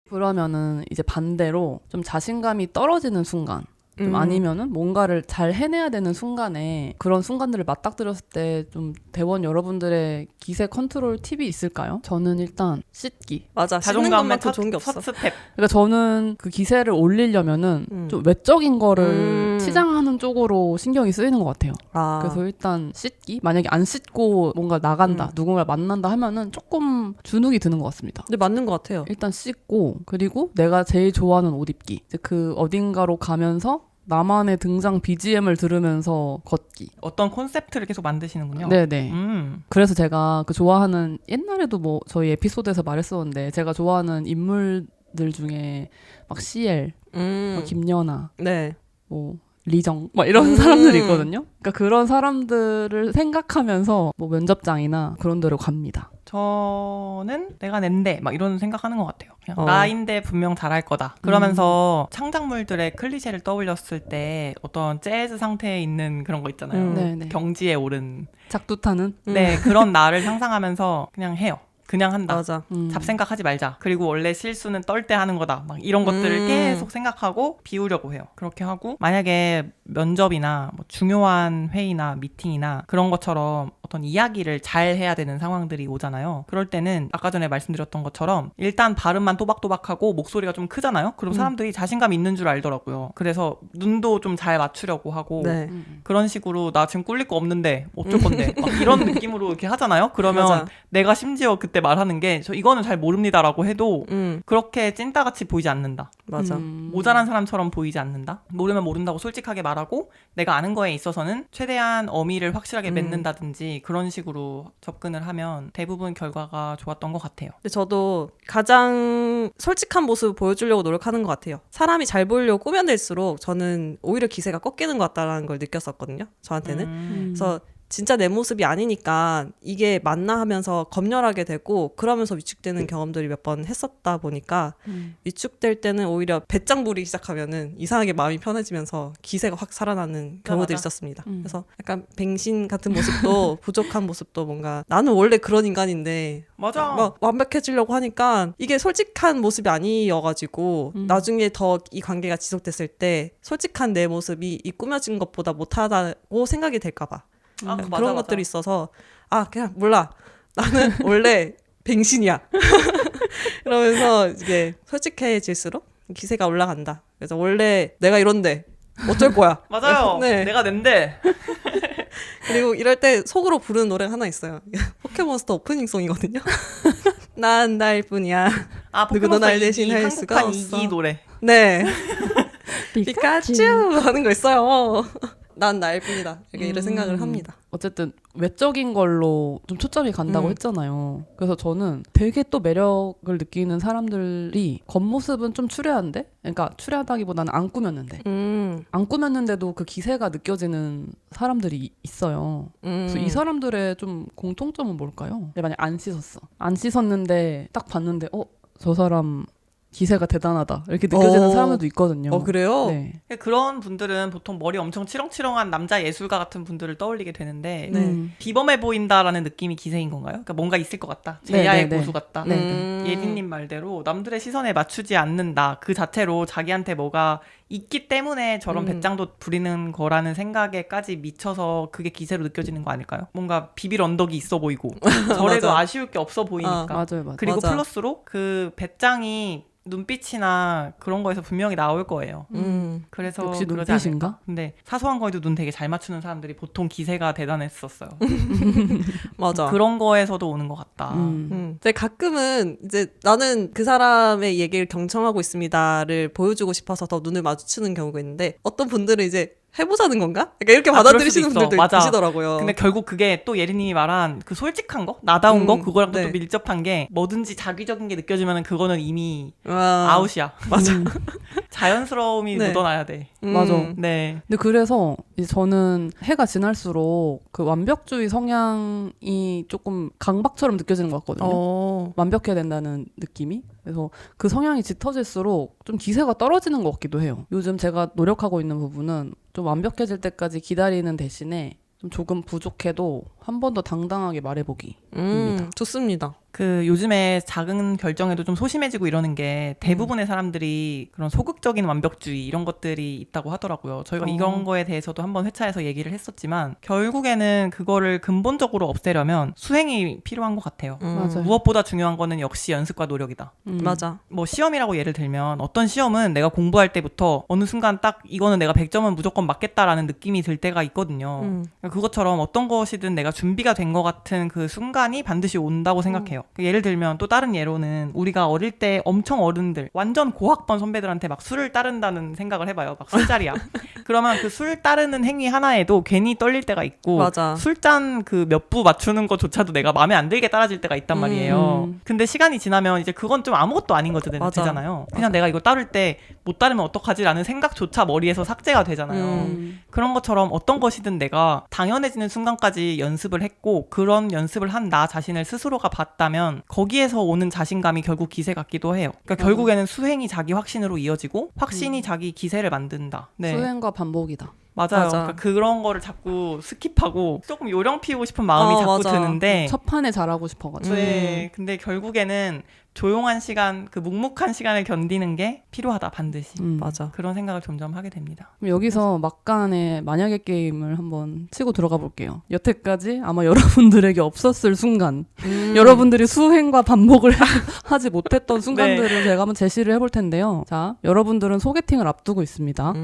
그러면은 이제 반대로 좀 자신감이 떨어지는 순간 좀 아니면은 뭔가를 잘 해내야 되는 순간에 그런 순간들을 맞닥뜨렸을 때 좀 대원 여러분들의 기세 컨트롤 팁이 있을까요? 저는 일단 씻기. 맞아. 씻는 자존감의 것만큼 좋은 게 없어. 첫 스텝. 그러니까 저는 그 기세를 올리려면은 좀 외적인 거를 치장하는 쪽으로 신경이 쓰이는 것 같아요. 그래서 일단 씻기. 만약에 안 씻고 뭔가 나간다, 누군가를 만난다 하면은 조금 주눅이 드는 것 같습니다. 근데 맞는 것 같아요. 일단 씻고 그리고 내가 제일 좋아하는 옷 입기. 이제 그 어딘가로 가면서 나만의 등장 BGM을 들으면서 걷기. 어떤 콘셉트를 계속 만드시는군요. 네네. 음. 그래서 제가 그 좋아하는 옛날에도 뭐 저희 에피소드에서 말했었는데 제가 좋아하는 인물들 중에 막 CL, 뭐 김연아, 네. 뭐 리정 막 이런 사람들이 있거든요. 그러니까 그런 사람들을 생각하면서 뭐 면접장이나 그런 데로 갑니다. 저는 내가 낸데 막 이런 생각하는 것 같아요. 그냥 어. 나인데 분명 잘할 거다. 그러면서 창작물들의 클리셰를 떠올렸을 때 어떤 재즈 상태에 있는 그런 거 있잖아요. 네네. 경지에 오른 작두타는 네 그런 나를 상상하면서 그냥 해요. 그냥 한다. 맞아. 잡생각하지 말자. 그리고 원래 실수는 떨 때 하는 거다. 막 이런 것들을 계속 생각하고 비우려고 해요. 그렇게 하고 만약에 면접이나 뭐 중요한 회의나 미팅이나 그런 것처럼 어떤 이야기를 잘 해야 되는 상황들이 오잖아요. 그럴 때는 아까 전에 말씀드렸던 것처럼 일단 발음만 또박또박하고 목소리가 좀 크잖아요. 그럼 사람들이 자신감 있는 줄 알더라고요. 그래서 눈도 좀 잘 맞추려고 하고 네. 그런 식으로 나 지금 꿀릴 거 없는데 어쩔 건데 막 이런 느낌으로 이렇게 하잖아요. 그러면 맞아. 내가 심지어 그때 말하는 게 저 이거는 잘 모릅니다라고 해도 그렇게 찐따같이 보이지 않는다. 맞아. 모자란 사람처럼 보이지 않는다. 모르면 모른다고 솔직하게 말하고 내가 아는 거에 있어서는 최대한 어미를 확실하게 맺는다든지 그런 식으로 접근을 하면 대부분 결과가 좋았던 것 같아요. 근데 저도 가장 솔직한 모습을 보여주려고 노력하는 것 같아요. 사람이 잘 보이려고 꾸며낼수록 저는 오히려 기세가 꺾이는 것 같다는 걸 느꼈었거든요. 저한테는. 그래서 진짜 내 모습이 아니니까 이게 맞나 하면서 검열하게 되고 그러면서 위축되는 경험들이 몇 번 했었다 보니까 위축될 때는 오히려 배짱 부리기 시작하면은 이상하게 마음이 편해지면서 기세가 확 살아나는 경우들이 맞아. 있었습니다. 그래서 약간 뱅신 같은 모습도 부족한 모습도 뭔가 나는 원래 그런 인간인데 맞아. 막 완벽해지려고 하니까 이게 솔직한 모습이 아니어가지고 나중에 더 이 관계가 지속됐을 때 솔직한 내 모습이 이 꾸며진 것보다 못하다고 생각이 될까봐 아, 그런 맞아. 것들이 있어서 그냥 몰라 나는 원래 뱅신이야 이러면서 이제 솔직해질수록 기세가 올라간다. 그래서 원래 내가 이런데 어쩔 거야. 맞아요. 네. 내가 낸데 그리고 이럴 때 속으로 부르는 노래가 하나 있어요. 포켓몬스터 오프닝송이거든요. 난 나일 뿐이야. 누구도 날 대신할 수가 한국판 없어. 이기 노래. 네. 피카츄 하는 거 있어요. 난 나일 뿐이다. 이런 생각을 합니다. 어쨌든 외적인 걸로 좀 초점이 간다고 음. 했잖아요. 그래서 저는 되게 또 매력을 느끼는 사람들이 겉모습은 좀 추레한데, 그러니까 추레하다기보다는 안 꾸몄는데, 안 꾸몄는데도 그 기세가 느껴지는 사람들이 있어요. 그래서 이 사람들의 좀 공통점은 뭘까요? 만약 안 씻었어. 안 씻었는데 딱 봤는데 저 사람 기세가 대단하다 이렇게 느껴지는 사람들도 있거든요. 그래요? 네. 그런 분들은 보통 머리 엄청 치렁치렁한 남자 예술가 같은 분들을 떠올리게 되는데 네. 비범해 보인다라는 느낌이 기세인 건가요? 그러니까 뭔가 있을 것 같다. 제야의 네, 네, 고수 같다. 네. 예진님 말대로 남들의 시선에 맞추지 않는다. 그 자체로 자기한테 뭐가 있기 때문에 저런 배짱도 부리는 거라는 생각에까지 미쳐서 그게 기세로 느껴지는 거 아닐까요? 뭔가 비빌 언덕이 있어 보이고 저래도 맞아. 아쉬울 게 없어 보이니까. 맞아요. 그리고 맞아. 플러스로 그 배짱이 눈빛이나 그런 거에서 분명히 나올 거예요. 그래서 역시 그러지 눈빛인가? 않을까? 근데 사소한 거에도 눈 되게 잘 맞추는 사람들이 보통 기세가 대단했었어요. 맞아. 그런 거에서도 오는 것 같다. 근데 가끔은 이제 나는 그 사람의 얘기를 경청하고 있습니다를 보여주고 싶어서 더 눈을 마주치는 경우가 있는데 어떤 분들은 이제 해보자는 건가? 약간 이렇게 받아들이시는 그럴 수도 분들도 있어. 맞아. 계시더라고요. 근데 결국 그게 또 예린님이 말한 그 솔직한 거? 나다운 거? 그거랑 또 네. 밀접한 게 뭐든지 자기적인 게 느껴지면 그거는 이미 와. 아웃이야. 맞아. 자연스러움이 네. 묻어나야 돼. 맞아. 네. 근데 그래서 이제 저는 해가 지날수록 그 완벽주의 성향이 조금 강박처럼 느껴지는 것 같거든요. 완벽해야 된다는 느낌이. 그래서 그 성향이 짙어질수록 좀 기세가 떨어지는 것 같기도 해요. 요즘 제가 노력하고 있는 부분은 좀 완벽해질 때까지 기다리는 대신에 좀 조금 부족해도 한 번 더 당당하게 말해보기. 좋습니다. 그 요즘에 작은 결정에도 좀 소심해지고 이러는 게 대부분의 사람들이 그런 소극적인 완벽주의 이런 것들이 있다고 하더라고요. 저희가 이런 거에 대해서도 한번 회차에서 얘기를 했었지만 결국에는 그거를 근본적으로 없애려면 수행이 필요한 것 같아요. 맞아요. 무엇보다 중요한 거는 역시 연습과 노력이다. 맞아. 뭐 시험이라고 예를 들면 어떤 시험은 내가 공부할 때부터 어느 순간 딱 이거는 내가 100점은 무조건 맞겠다라는 느낌이 들 때가 있거든요. 그것처럼 어떤 것이든 내가 준비가 된 것 같은 그 순간이 반드시 온다고 생각해요. 예를 들면 또 다른 예로는 우리가 어릴 때 엄청 어른들 완전 고학번 선배들한테 막 술을 따른다는 생각을 해봐요. 막 술자리야. 그러면 그 술 따르는 행위 하나에도 괜히 떨릴 때가 있고 맞아. 술잔 그 몇 부 맞추는 것조차도 내가 마음에 안 들게 따라질 때가 있단 말이에요. 근데 시간이 지나면 이제 그건 좀 아무것도 아닌 것도 맞아. 되잖아요. 그냥 내가 이거 따를 때 못 따르면 어떡하지라는 생각조차 머리에서 삭제가 되잖아요. 그런 것처럼 어떤 것이든 내가 당연해지는 순간까지 연습을 했고 그런 연습을 한 나 자신을 스스로가 봤다면 거기에서 오는 자신감이 결국 기세 같기도 해요. 그러니까 결국에는 수행이 자기 확신으로 이어지고 확신이 자기 기세를 만든다. 네. 수행과 반복이다. 맞아요. 맞아. 그러니까 그런 거를 자꾸 스킵하고 조금 요령 피우고 싶은 마음이 자꾸 맞아. 드는데 첫 판에 잘하고 싶어가지고. 네. 근데 결국에는 조용한 시간, 그 묵묵한 시간을 견디는 게 필요하다, 반드시. 맞아. 그런 생각을 점점 하게 됩니다. 그럼 여기서 막간의 만약에 게임을 한번 치고 들어가 볼게요. 여태까지 아마 여러분들에게 없었을 순간, 여러분들이 수행과 반복을 하지 못했던 순간들을 제가 한번 제시를 해볼 텐데요. 자, 여러분들은 소개팅을 앞두고 있습니다.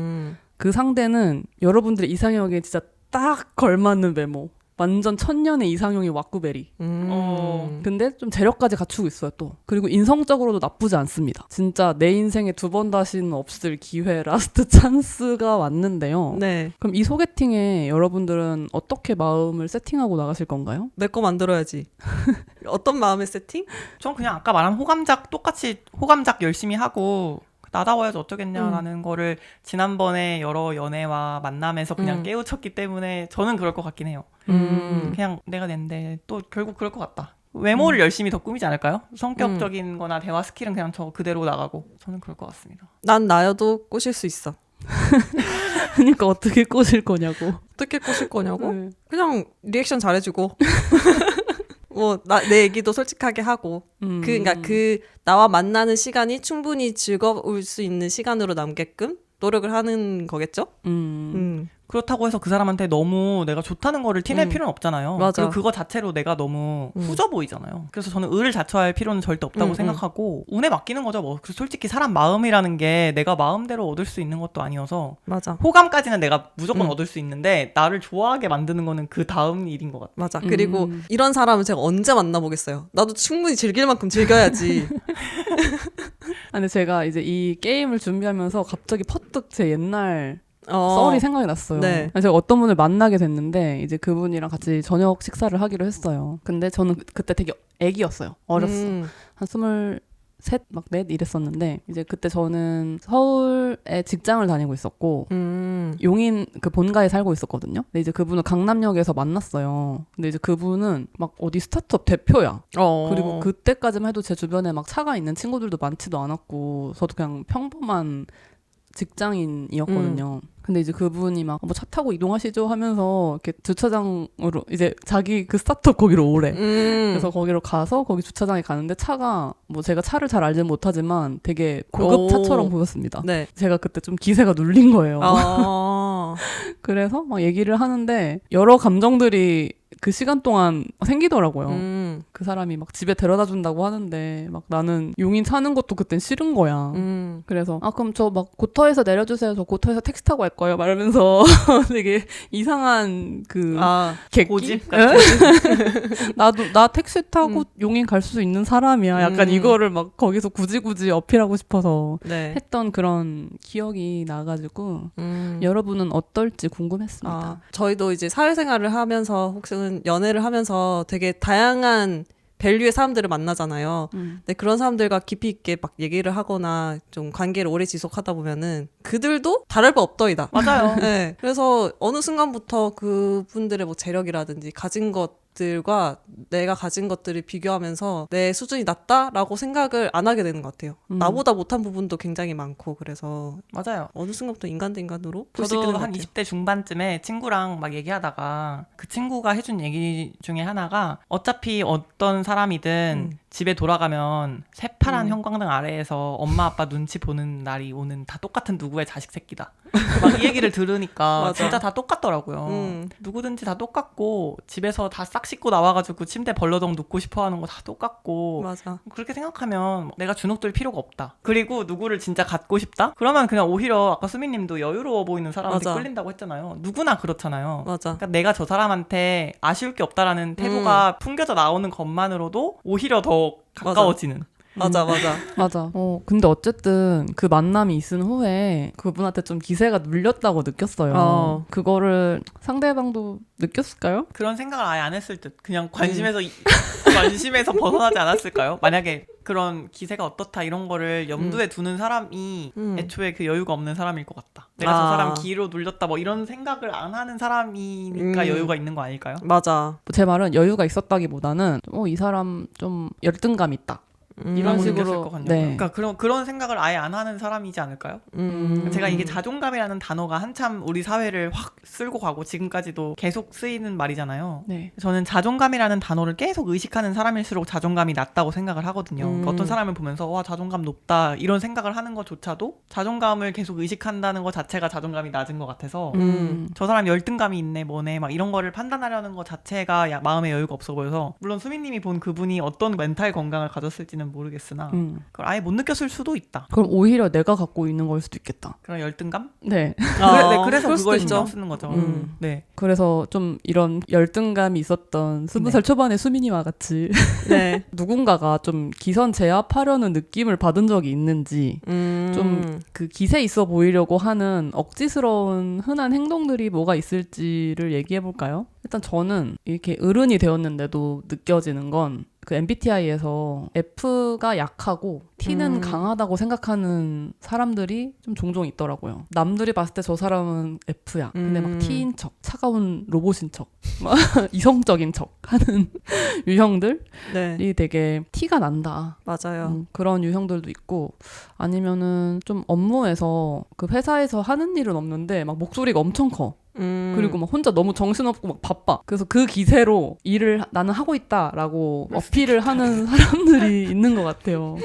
그 상대는 여러분들의 이상형에 진짜 딱 걸맞는 외모. 완전 천년의 이상형이 왁구베리. 근데 좀 재력까지 갖추고 있어요 또. 그리고 인성적으로도 나쁘지 않습니다. 진짜 내 인생에 두 번 다시는 없을 기회, 라스트 찬스가 왔는데요. 네. 그럼 이 소개팅에 여러분들은 어떻게 마음을 세팅하고 나가실 건가요? 내 거 만들어야지. 어떤 마음의 세팅? 전 그냥 아까 말한 호감작 똑같이 호감작 열심히 하고 나다워야지 어쩌겠냐라는 거를 지난번에 여러 연애와 만남에서 그냥 깨우쳤기 때문에 저는 그럴 것 같긴 해요. 그냥 내가 낸데 또 결국 그럴 것 같다. 외모를 열심히 더 꾸미지 않을까요? 성격적인 거나 대화 스킬은 그냥 저 그대로 나가고 저는 그럴 것 같습니다. 난 나여도 꼬실 수 있어. 그러니까 어떻게 꼬실 거냐고. 어떻게 꼬실 거냐고? 네. 그냥 리액션 잘해주고. 뭐 내 얘기도 솔직하게 하고 그러니까 그 나와 만나는 시간이 충분히 즐거울 수 있는 시간으로 남게끔 노력을 하는 거겠죠? 그렇다고 해서 그 사람한테 너무 내가 좋다는 거를 티낼 필요는 없잖아요. 맞아. 그리고 그거 자체로 내가 너무 후져 보이잖아요. 그래서 저는 의를 자처할 필요는 절대 없다고 생각하고 운에 맡기는 거죠. 뭐 그래서 솔직히 사람 마음이라는 게 내가 마음대로 얻을 수 있는 것도 아니어서 맞아. 호감까지는 내가 무조건 얻을 수 있는데 나를 좋아하게 만드는 거는 그 다음 일인 것 같아요. 맞아. 그리고 이런 사람을 제가 언제 만나보겠어요. 나도 충분히 즐길 만큼 즐겨야지. 아, 근데 제가 이제 이 게임을 준비하면서 갑자기 퍼뜩 제 옛날 어. 썰이 생각이 났어요. 네. 제가 어떤 분을 만나게 됐는데 이제 그분이랑 같이 저녁 식사를 하기로 했어요. 근데 저는 그때 되게 애기였어요. 어렸어. 한 23, 막 4 이랬었는데 이제 그때 저는 서울에 직장을 다니고 있었고 용인 그 본가에 살고 있었거든요. 근데 이제 그분을 강남역에서 만났어요. 근데 이제 그분은 막 어디 스타트업 대표야. 그리고 그때까지만 해도 제 주변에 막 차가 있는 친구들도 많지도 않았고 저도 그냥 평범한 직장인이었거든요. 근데 이제 그분이 막 뭐 차 타고 이동하시죠 하면서 이렇게 주차장으로 이제 자기 그 스타트업 거기로 오래. 그래서 거기로 가서 거기 주차장에 가는데 차가 뭐 제가 차를 잘 알지는 못하지만 되게 고급 차처럼 보였습니다. 네. 제가 그때 좀 기세가 눌린 거예요. 아. 그래서 막 얘기를 하는데 여러 감정들이 그 시간 동안 생기더라고요. 그 사람이 막 집에 데려다 준다고 하는데 막 나는 용인 사는 것도 그땐 싫은 거야. 그래서 아 그럼 저 막 고터에서 내려주세요. 저 고터에서 택시 타고 갈 거예요. 말하면서 되게 이상한 그 객기? 고집 나 택시 타고 용인 갈 수 있는 사람이야. 약간 이거를 막 거기서 굳이 어필하고 싶어서 네. 했던 그런 기억이 나가지고 여러분은 어떨지 궁금했습니다. 저희도 이제 사회생활을 하면서 혹은 연애를 하면서 되게 다양한 밸류의 사람들을 만나잖아요. 근데 그런 사람들과 깊이 있게 막 얘기를 하거나 좀 관계를 오래 지속하다 보면은 그들도 다를 바 없더이다. 맞아요. 네. 그래서 어느 순간부터 그분들의 뭐 재력이라든지 가진 것들과 내가 가진 것들을 비교하면서 내 수준이 낮다라고 생각을 안 하게 되는 것 같아요. 나보다 못한 부분도 굉장히 많고 그래서 맞아요. 어느 순간부터 인간 대 인간으로 볼 수 있게 저도 되는 것 한 같아요. 20대 중반쯤에 친구랑 막 얘기하다가 그 친구가 해준 얘기 중에 하나가 어차피 어떤 사람이든 집에 돌아가면 새파란 형광등 아래에서 엄마 아빠 눈치 보는 날이 오는 다 똑같은 누구의 자식 새끼다. 막 이 얘기를 들으니까 맞아. 진짜 다 똑같더라고요. 누구든지 다 똑같고 집에서 다 싹 딱 씻고 나와가지고 침대 벌러덩 눕고 싶어하는 거 다 똑같고 맞아. 그렇게 생각하면 내가 주눅들 필요가 없다. 그리고 누구를 진짜 갖고 싶다? 그러면 그냥 오히려 아까 수미님도 여유로워 보이는 사람한테 맞아. 끌린다고 했잖아요. 누구나 그렇잖아요. 맞아. 그러니까 내가 저 사람한테 아쉬울 게 없다라는 태도가 풍겨져 나오는 것만으로도 오히려 더 가까워지는. 맞아. 맞아. 근데 어쨌든 그 만남이 있은 후에 그분한테 좀 기세가 눌렸다고 느꼈어요. 그거를 상대방도 느꼈을까요? 그런 생각을 아예 안 했을 듯. 그냥 관심에서 벗어나지 않았을까요? 만약에 그런 기세가 어떻다 이런 거를 염두에 두는 사람이 애초에 그 여유가 없는 사람일 것 같다. 내가 저 사람 기로 눌렸다 뭐 이런 생각을 안 하는 사람이니까 여유가 있는 거 아닐까요? 맞아. 제 말은 여유가 있었다기보다는 이 사람 좀 열등감 있다. 이런 라고 식으로 느꼈을 것 같네요. 네. 그러니까 그런 생각을 아예 안 하는 사람이지 않을까요? 제가 이게 자존감이라는 단어가 한참 우리 사회를 확 쓸고 가고 지금까지도 계속 쓰이는 말이잖아요. 네. 저는 자존감이라는 단어를 계속 의식하는 사람일수록 자존감이 낮다고 생각을 하거든요. 그러니까 어떤 사람을 보면서 와 자존감 높다 이런 생각을 하는 것조차도 자존감을 계속 의식한다는 것 자체가 자존감이 낮은 것 같아서 저 사람 열등감이 있네 뭐네 막 이런 거를 판단하려는 것 자체가 마음에 여유가 없어 보여서 물론 수민님이 본 그분이 어떤 멘탈 건강을 가졌을지는 모르겠으나 그걸 아예 못 느꼈을 수도 있다. 그럼 오히려 내가 갖고 있는 걸 수도 있겠다. 그런 열등감? 네. 그래서 그럴 수도 그걸 있죠. 신경 쓰는 거죠. 네. 그래서 좀 이런 열등감이 있었던 20살 초반의 수민이와 같이 네. 누군가가 좀 기선 제압하려는 느낌을 받은 적이 있는지 좀 그 기세 있어 보이려고 하는 억지스러운 흔한 행동들이 뭐가 있을지를 얘기해 볼까요? 일단 저는 이렇게 어른이 되었는데도 느껴지는 건 그 MBTI에서 F가 약하고 T는 강하다고 생각하는 사람들이 좀 종종 있더라고요. 남들이 봤을 때 저 사람은 F야. 근데 막 T인 척, 차가운 로봇인 척, 막 이성적인 척 하는 유형들이 네. 되게 티가 난다. 맞아요. 그런 유형들도 있고 아니면은 좀 업무에서 그 회사에서 하는 일은 없는데 막 목소리가 엄청 커. 그리고 막 혼자 너무 정신없고 막 바빠. 그래서 그 기세로 일을 나는 하고 있다라고 어필을 하는 사람들이 있는 것 같아요.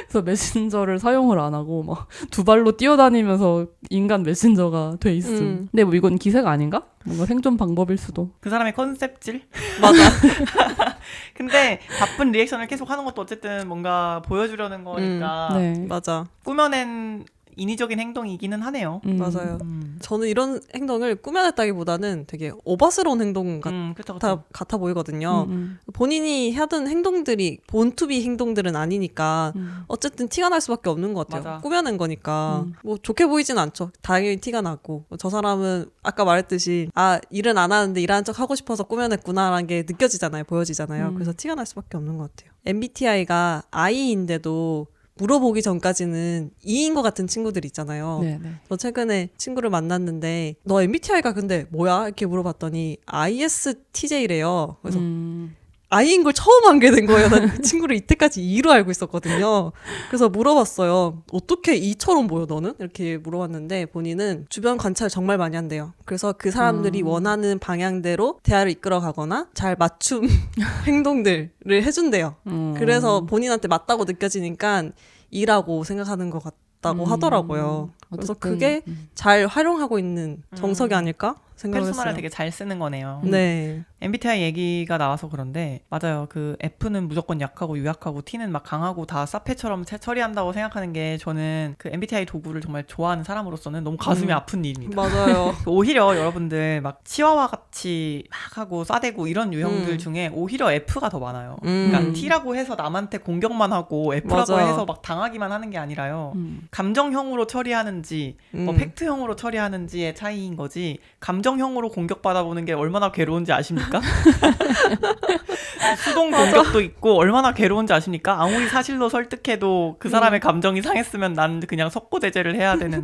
그래서 메신저를 사용을 안 하고 막 두 발로 뛰어다니면서 인간 메신저가 돼 있음. 근데 뭐 이건 기세가 아닌가? 뭔가 생존 방법일 수도. 그 사람의 컨셉질? 맞아. 근데 바쁜 리액션을 계속 하는 것도 어쨌든 뭔가 보여주려는 거니까 네. 맞아. 꾸며낸 인위적인 행동이기는 하네요. 맞아요. 저는 이런 행동을 꾸며냈다기보다는 되게 오바스러운 행동 같아 보이거든요. 본인이 하던 행동들이 본투비 행동들은 아니니까 어쨌든 티가 날 수밖에 없는 것 같아요. 맞아. 꾸며낸 거니까 뭐 좋게 보이진 않죠. 당연히 티가 나고 저 사람은 아까 말했듯이 일은 안 하는데 일하는 척 하고 싶어서 꾸며냈구나라는 게 느껴지잖아요. 보여지잖아요. 그래서 티가 날 수밖에 없는 것 같아요. MBTI가 I인데도 물어보기 전까지는 E인 것 같은 친구들 있잖아요. 네네. 저 최근에 친구를 만났는데 너 MBTI가 근데 뭐야? 이렇게 물어봤더니 ISTJ래요. 그래서 I인 걸 처음 알게 된 거예요. 난 이 친구를 이때까지 E로 알고 있었거든요. 그래서 물어봤어요. 어떻게 E처럼 보여 너는? 이렇게 물어봤는데 본인은 주변 관찰을 정말 많이 한대요. 그래서 그 사람들이 원하는 방향대로 대화를 이끌어가거나 잘 맞춤 행동들을 해준대요. 그래서 본인한테 맞다고 느껴지니까 E라고 생각하는 것 같다고 하더라고요. 그래서 어쨌든, 그게 잘 활용하고 있는 정석이 아닐까 생각을 페르소나를 했어요. 되게 잘 쓰는 거네요. 네. MBTI 얘기가 나와서 그런데 맞아요. 그 F는 무조건 약하고 유약하고 T는 막 강하고 다 사페처럼 처리한다고 생각하는 게 저는 그 MBTI 도구를 정말 좋아하는 사람으로서는 너무 가슴이 아픈 일입니다. 맞아요. 오히려 여러분들 막 치와와 같이 막 하고 싸대고 이런 유형들 중에 오히려 F가 더 많아요. 그러니까 T라고 해서 남한테 공격만 하고 F라고 맞아. 해서 막 당하기만 하는 게 아니라요. 감정형으로 처리하는지 뭐 팩트형으로 처리하는지의 차이인 거지 감정형으로 공격받아보는 게 얼마나 괴로운지 아십니까? 수동 공격도 있고 얼마나 괴로운지 아십니까? 아무리 사실로 설득해도 그 사람의 감정이 상했으면 난 그냥 석고대죄를 해야 되는.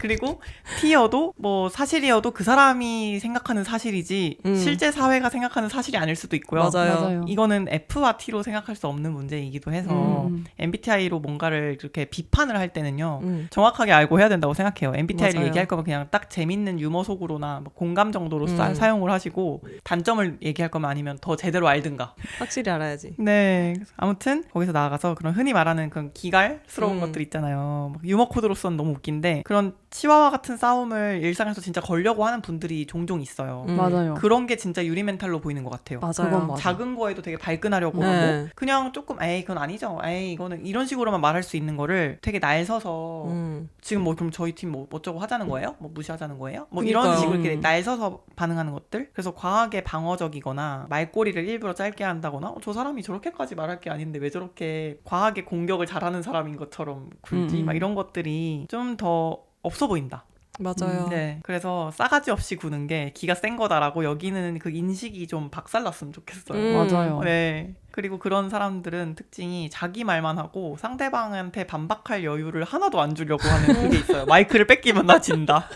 그리고 T여도 뭐 사실이어도 그 사람이 생각하는 사실이지 실제 사회가 생각하는 사실이 아닐 수도 있고요. 맞아요. 이거는 F와 T로 생각할 수 없는 문제이기도 해서 MBTI로 뭔가를 이렇게 비판을 할 때는요. 정확하게 알고 해야 된다고 생각해요. MBTI를 맞아요. 얘기할 거면 그냥 딱 재밌는 유머 속으로나 뭐 공감 정도로 사용을 하시고 단점을 얘기할 거면 아니면 더 제대로 알든가. 확실히 알아야지. 네. 아무튼 거기서 나아가서 그런 흔히 말하는 그런 기갈스러운 것들 있잖아요. 막 유머 코드로서는 너무 웃긴데 그런 치와와 같은 싸움을 일상에서 진짜 걸려고 하는 분들이 종종 있어요. 맞아요. 그런 게 진짜 유리 멘탈로 보이는 것 같아요. 그건 맞아요. 맞아. 작은 거에도 되게 발끈하려고 네. 하고 그냥 조금 에이 그건 아니죠. 에이 이거는 이런 식으로만 말할 수 있는 거를 되게 날 서서 지금 뭐 그럼 저희 팀 뭐 어쩌고 하자는 거예요? 뭐 무시하자는 거예요? 뭐 이런 그러니까요. 식으로 이렇게 날 서서 반응하는 것들. 그래서 과하게 방어적이거나 말꼬리를 일부러 짧게 한다거나 저 사람이 저렇게까지 말할 게 아닌데 왜 저렇게 과하게 공격을 잘하는 사람인 것처럼 굴지? 막 이런 것들이 좀 더 없어 보인다. 맞아요. 네, 그래서 싸가지 없이 구는 게 기가 센 거다라고 여기는 그 인식이 좀 박살났으면 좋겠어요. 맞아요. 네. 그리고 그런 사람들은 특징이 자기 말만 하고 상대방한테 반박할 여유를 하나도 안 주려고 하는 그게 있어요. 마이크를 뺏기면 나 진다.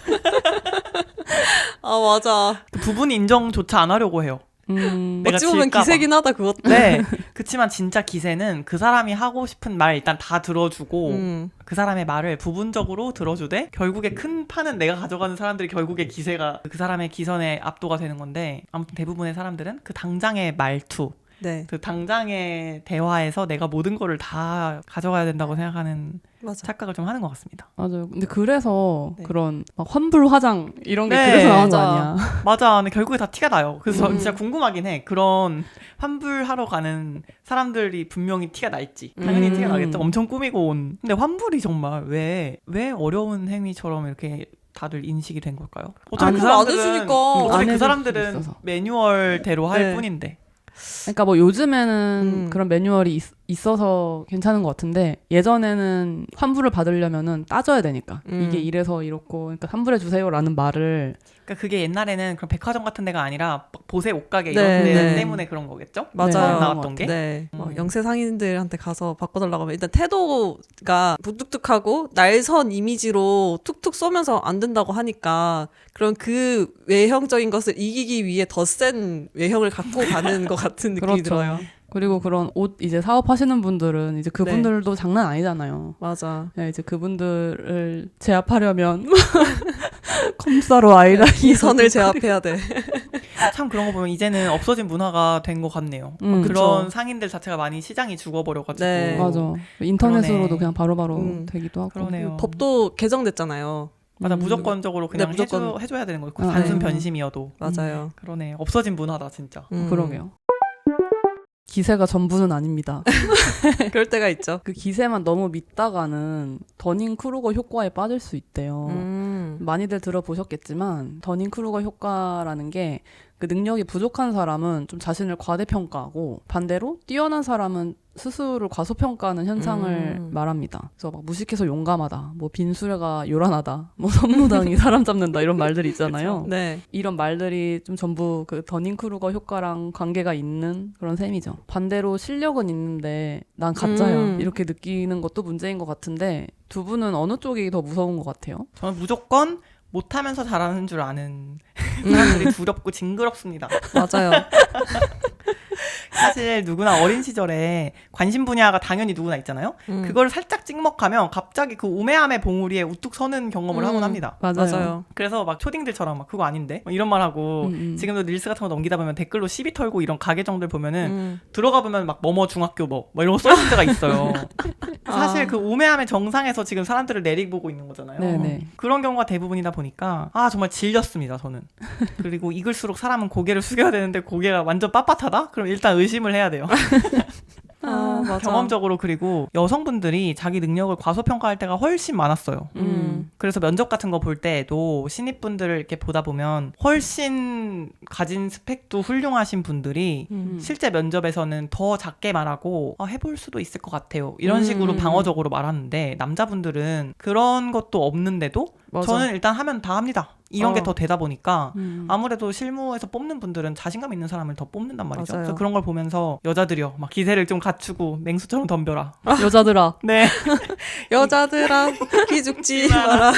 아 맞아. 그 부분 인정조차 안 하려고 해요. 내가 어찌 보면 질까 봐. 기세긴 하다 그것도. 네. 그치만 진짜 기세는 그 사람이 하고 싶은 말 일단 다 들어주고 그 사람의 말을 부분적으로 들어주되 결국에 큰 판은 내가 가져가는 사람들이 결국에 기세가 그 사람의 기선에 압도가 되는 건데 아무튼 대부분의 사람들은 그 당장의 말투 네. 그 당장의 대화에서 내가 모든 거를 다 가져가야 된다고 생각하는 맞아. 착각을 좀 하는 것 같습니다. 맞아요. 근데 그래서 네. 그런 막 환불 화장 이런 게 네, 그래서 나온 거 맞아. 아니야. 맞아. 근데 결국에 다 티가 나요. 그래서 진짜 궁금하긴 해. 그런 환불하러 가는 사람들이 분명히 티가 날지. 당연히 티가 나겠죠. 엄청 꾸미고 온. 근데 환불이 정말 왜 어려운 행위처럼 이렇게 다들 인식이 된 걸까요? 어차피 그 환불 안 사람들은 해주니까. 어차피 안 그 해줄 사람들은 수도 있어서. 매뉴얼대로 할 네. 뿐인데. 그러니까 뭐 요즘에는 그런 매뉴얼이 있어서 괜찮은 것 같은데 예전에는 환불을 받으려면은 따져야 되니까 이게 이래서 이렇고 그러니까 환불해 주세요라는 말을 그러니까 그게 옛날에는 그런 백화점 같은 데가 아니라 막 보세 옷가게 네, 이런 데 네. 때문에 그런 거겠죠? 맞아요. 나왔던 게. 네. 뭐 영세 상인들한테 가서 바꿔달라고 하면 일단 태도가 무뚝뚝하고 날선 이미지로 툭툭 쏘면서 안 된다고 하니까 그런 그 외형적인 것을 이기기 위해 더 센 외형을 갖고 가는 것 같은 느낌이 그렇죠. 들어요. 그리고 그런 옷 이제 사업하시는 분들은 이제 그분들도 장난 아니잖아요. 맞아. 네, 이제 그분들을 제압하려면 컴사로 아이라인 이 선을 제압해야 돼. 참 그런 거 보면 이제는 없어진 문화가 된 것 같네요. 그런 그쵸. 상인들 자체가 많이 시장이 죽어버려가지고. 네. 맞아. 인터넷으로도 그러네. 그냥 바로바로 되기도 하고. 그러네요. 법도 개정됐잖아요. 맞아, 무조건적으로 그냥 네, 무조건. 해줘야 되는 거예요. 아, 단순 네. 변심이어도. 맞아요. 그러네. 없어진 문화다 진짜. 그러게요. 기세가 전부는 아닙니다. 그럴 때가 있죠. 그 기세만 너무 믿다가는 더닝 크루거 효과에 빠질 수 있대요. 많이들 들어보셨겠지만 더닝 크루거 효과라는 게 그 능력이 부족한 사람은 좀 자신을 과대평가하고 반대로 뛰어난 사람은 스스로를 과소평가하는 현상을 말합니다. 그래서 막 무식해서 용감하다, 뭐 빈수레가 요란하다, 뭐 선무당이 사람 잡는다 이런 말들이 있잖아요. 네. 이런 말들이 좀 전부 그 더닝 크루거 효과랑 관계가 있는 그런 셈이죠. 반대로 실력은 있는데 난 가짜야 이렇게 느끼는 것도 문제인 것 같은데 두 분은 어느 쪽이 더 무서운 것 같아요? 저는 무조건 못하면서 잘하는 줄 아는 사람들이 두렵고 징그럽습니다. 맞아요. 사실 누구나 어린 시절에 관심 분야가 당연히 누구나 있잖아요. 그걸 살짝 찍먹하면 갑자기 그 우매함의 봉우리에 우뚝 서는 경험을 하곤 합니다. 맞아요. 그래서 막 초딩들처럼 막 그거 아닌데 막 이런 말 하고 지금도 릴스 같은 거 넘기다 보면 댓글로 시비 털고 이런 가계정들 보면은 들어가 보면 막 뭐뭐 중학교 뭐 이런 거 써있는 데가 있어요. 사실 그 우매함의 정상에서 지금 사람들을 내리보고 있는 거잖아요. 네네. 그런 경우가 대부분이다 보니까 정말 질렸습니다 저는. 그리고 읽을수록 사람은 고개를 숙여야 되는데 고개가 완전 빳빳하다? 그럼 일단 의심을 해야 돼요. 맞아. 경험적으로. 그리고 여성분들이 자기 능력을 과소평가할 때가 훨씬 많았어요. 그래서 면접 같은 거 볼 때에도 신입분들을 이렇게 보다 보면 훨씬 가진 스펙도 훌륭하신 분들이 실제 면접에서는 더 작게 말하고 해볼 수도 있을 것 같아요. 이런 식으로 방어적으로 말하는데 남자분들은 그런 것도 없는데도 맞아. 저는 일단 하면 다 합니다. 이런 게 더 되다 보니까 아무래도 실무에서 뽑는 분들은 자신감 있는 사람을 더 뽑는단 말이죠. 맞아요. 그래서 그런 걸 보면서 여자들이요, 막 기세를 좀 갖추고 맹수처럼 덤벼라. 여자들아. 네. 여자들아 기죽지 마라.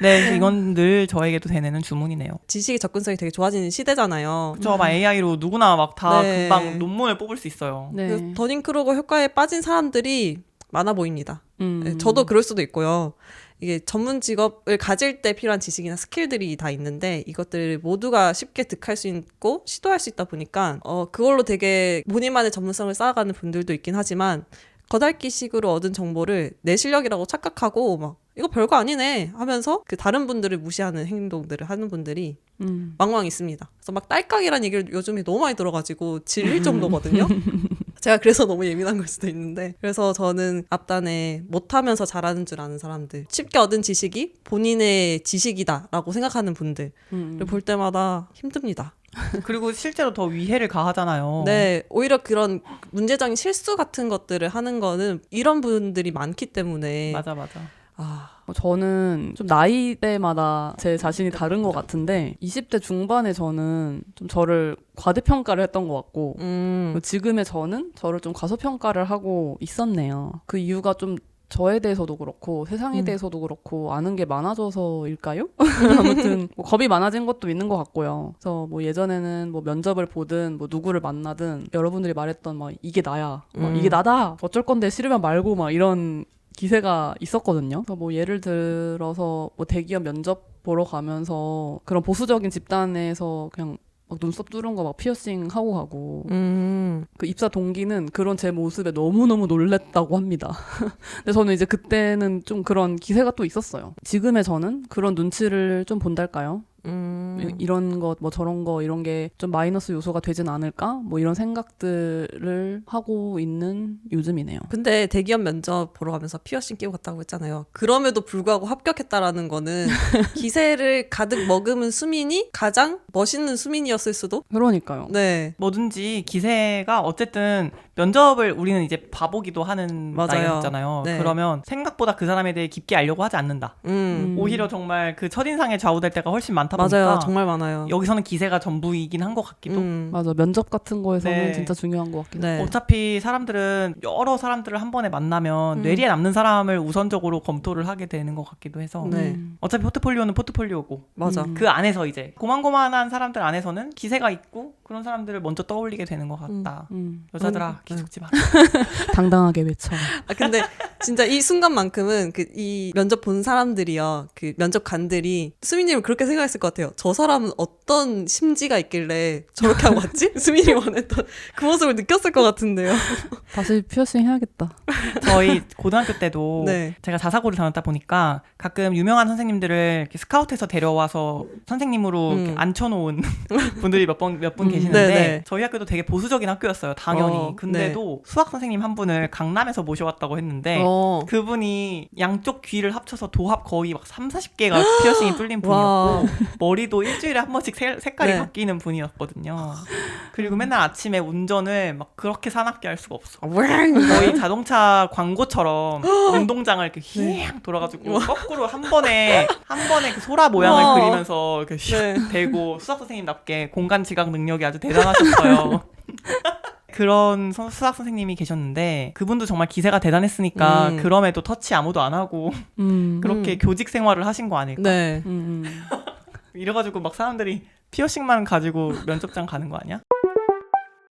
네, 그래서 이건 늘 저에게도 되뇌는 주문이네요. 지식의 접근성이 되게 좋아지는 시대잖아요. 그쵸, 막 AI로 누구나 막 다 네. 금방 논문을 뽑을 수 있어요. 네. 그 더닝 크루거 효과에 빠진 사람들이 많아 보입니다. 네, 저도 그럴 수도 있고요. 이게 전문 직업을 가질 때 필요한 지식이나 스킬들이 다 있는데 이것들을 모두가 쉽게 득할 수 있고 시도할 수 있다 보니까 그걸로 되게 본인만의 전문성을 쌓아가는 분들도 있긴 하지만 거달기식으로 얻은 정보를 내 실력이라고 착각하고 막 이거 별거 아니네 하면서 그 다른 분들을 무시하는 행동들을 하는 분들이 왕왕 있습니다. 그래서 막 딸깍이라는 얘기를 요즘에 너무 많이 들어가지고 질릴 정도거든요. 제가 그래서 너무 예민한 걸 수도 있는데, 그래서 저는 앞단에 못하면서 잘하는 줄 아는 사람들, 쉽게 얻은 지식이 본인의 지식이다라고 생각하는 분들을 볼 때마다 힘듭니다. 그리고 실제로 더 위해를 가하잖아요. 네, 오히려 그런 문제적인 실수 같은 것들을 하는 거는 이런 분들이 많기 때문에. 맞아. 저는 좀 나이대마다 제 자신이 다른 것 같은데 20대 중반에 저는 좀 저를 과대평가를 했던 것 같고 지금의 저는 저를 좀 과소평가를 하고 있었네요. 그 이유가 좀 저에 대해서도 그렇고 세상에 대해서도 그렇고 아는 게 많아져서일까요? 아무튼 뭐 겁이 많아진 것도 있는 것 같고요. 그래서 뭐 예전에는 뭐 면접을 보든 뭐 누구를 만나든 여러분들이 말했던 막 이게 나야, 막 이게 나다, 어쩔 건데 싫으면 말고 막 이런 기세가 있었거든요. 그래서 뭐 예를 들어서 뭐 대기업 면접 보러 가면서 그런 보수적인 집단에서 그냥 막 눈썹 뚫은 거 막 피어싱 하고 가고 그 입사 동기는 그런 제 모습에 너무너무 놀랬다고 합니다. 근데 저는 이제 그때는 좀 그런 기세가 또 있었어요. 지금의 저는 그런 눈치를 좀 본달까요? 이런 것, 뭐 저런 거, 이런 게 좀 마이너스 요소가 되진 않을까? 뭐 이런 생각들을 하고 있는 요즘이네요. 근데 대기업 면접 보러 가면서 피어싱 끼고 갔다고 했잖아요. 그럼에도 불구하고 합격했다라는 거는 기세를 가득 머금은 수민이 가장 멋있는 수민이었을 수도? 그러니까요. 네. 뭐든지 기세가 어쨌든 면접을 우리는 이제 봐보기도 하는 맞아요. 나이가 있잖아요. 네. 그러면 생각보다 그 사람에 대해 깊게 알려고 하지 않는다. 오히려 정말 그 첫인상에 좌우될 때가 훨씬 많다 보니까 맞아요. 정말 많아요. 여기서는 기세가 전부이긴 한 것 같기도. 맞아. 면접 같은 거에서는 네. 진짜 중요한 것 같긴 해요. 네. 어차피 사람들은 여러 사람들을 한 번에 만나면 뇌리에 남는 사람을 우선적으로 검토를 하게 되는 것 같기도 해서 네. 어차피 포트폴리오는 포트폴리오고 맞아. 그 안에서 이제 고만고만한 사람들 안에서는 기세가 있고 그런 사람들을 먼저 떠올리게 되는 것 같다. 여자들아 기죽지 마. 당당하게 외쳐. 아, 근데 진짜 이 순간만큼은 그 이 면접 본 사람들이요. 그 면접관들이 수민님을 그렇게 생각했을 것 같아요. 저 사람은 어떤 심지가 있길래 저렇게 하고 왔지? 수민이 원했던 그 모습을 느꼈을 것 같은데요. 다시 피어싱 해야겠다. 저희 고등학교 때도 네. 제가 자사고를 다녔다 보니까 가끔 유명한 선생님들을 이렇게 스카우트해서 데려와서 선생님으로 이렇게 앉혀놓은 분들이 몇 분 계시는데 네네. 저희 학교도 되게 보수적인 학교였어요. 당연히. 근데도 수학 선생님 한 분을 강남에서 모셔왔다고 했는데 그분이 양쪽 귀를 합쳐서 도합 거의 막 30-40개가 피어싱이 뚫린 분이었고 머리도 일주일에 한 번씩 색깔이 네. 바뀌는 분이었거든요. 그리고 맨날 아침에 운전을 막 그렇게 사납게 할 수가 없어. 네. 거의 자동차 광고처럼 운동장을 이렇게 휘앙 돌아가지고 거꾸로 한 번에 그 소라 모양을 우와. 그리면서 이렇게 휙 대고 수학 선생님답게 공간 지각 능력이 아주 대단하셨어요. 그런 수학 선생님이 계셨는데 그분도 정말 기세가 대단했으니까 그럼에도 터치 아무도 안 하고 그렇게 교직 생활을 하신 거 아닐까? 네. 이래가지고 막 사람들이 피어싱만 가지고 면접장 가는 거 아니야?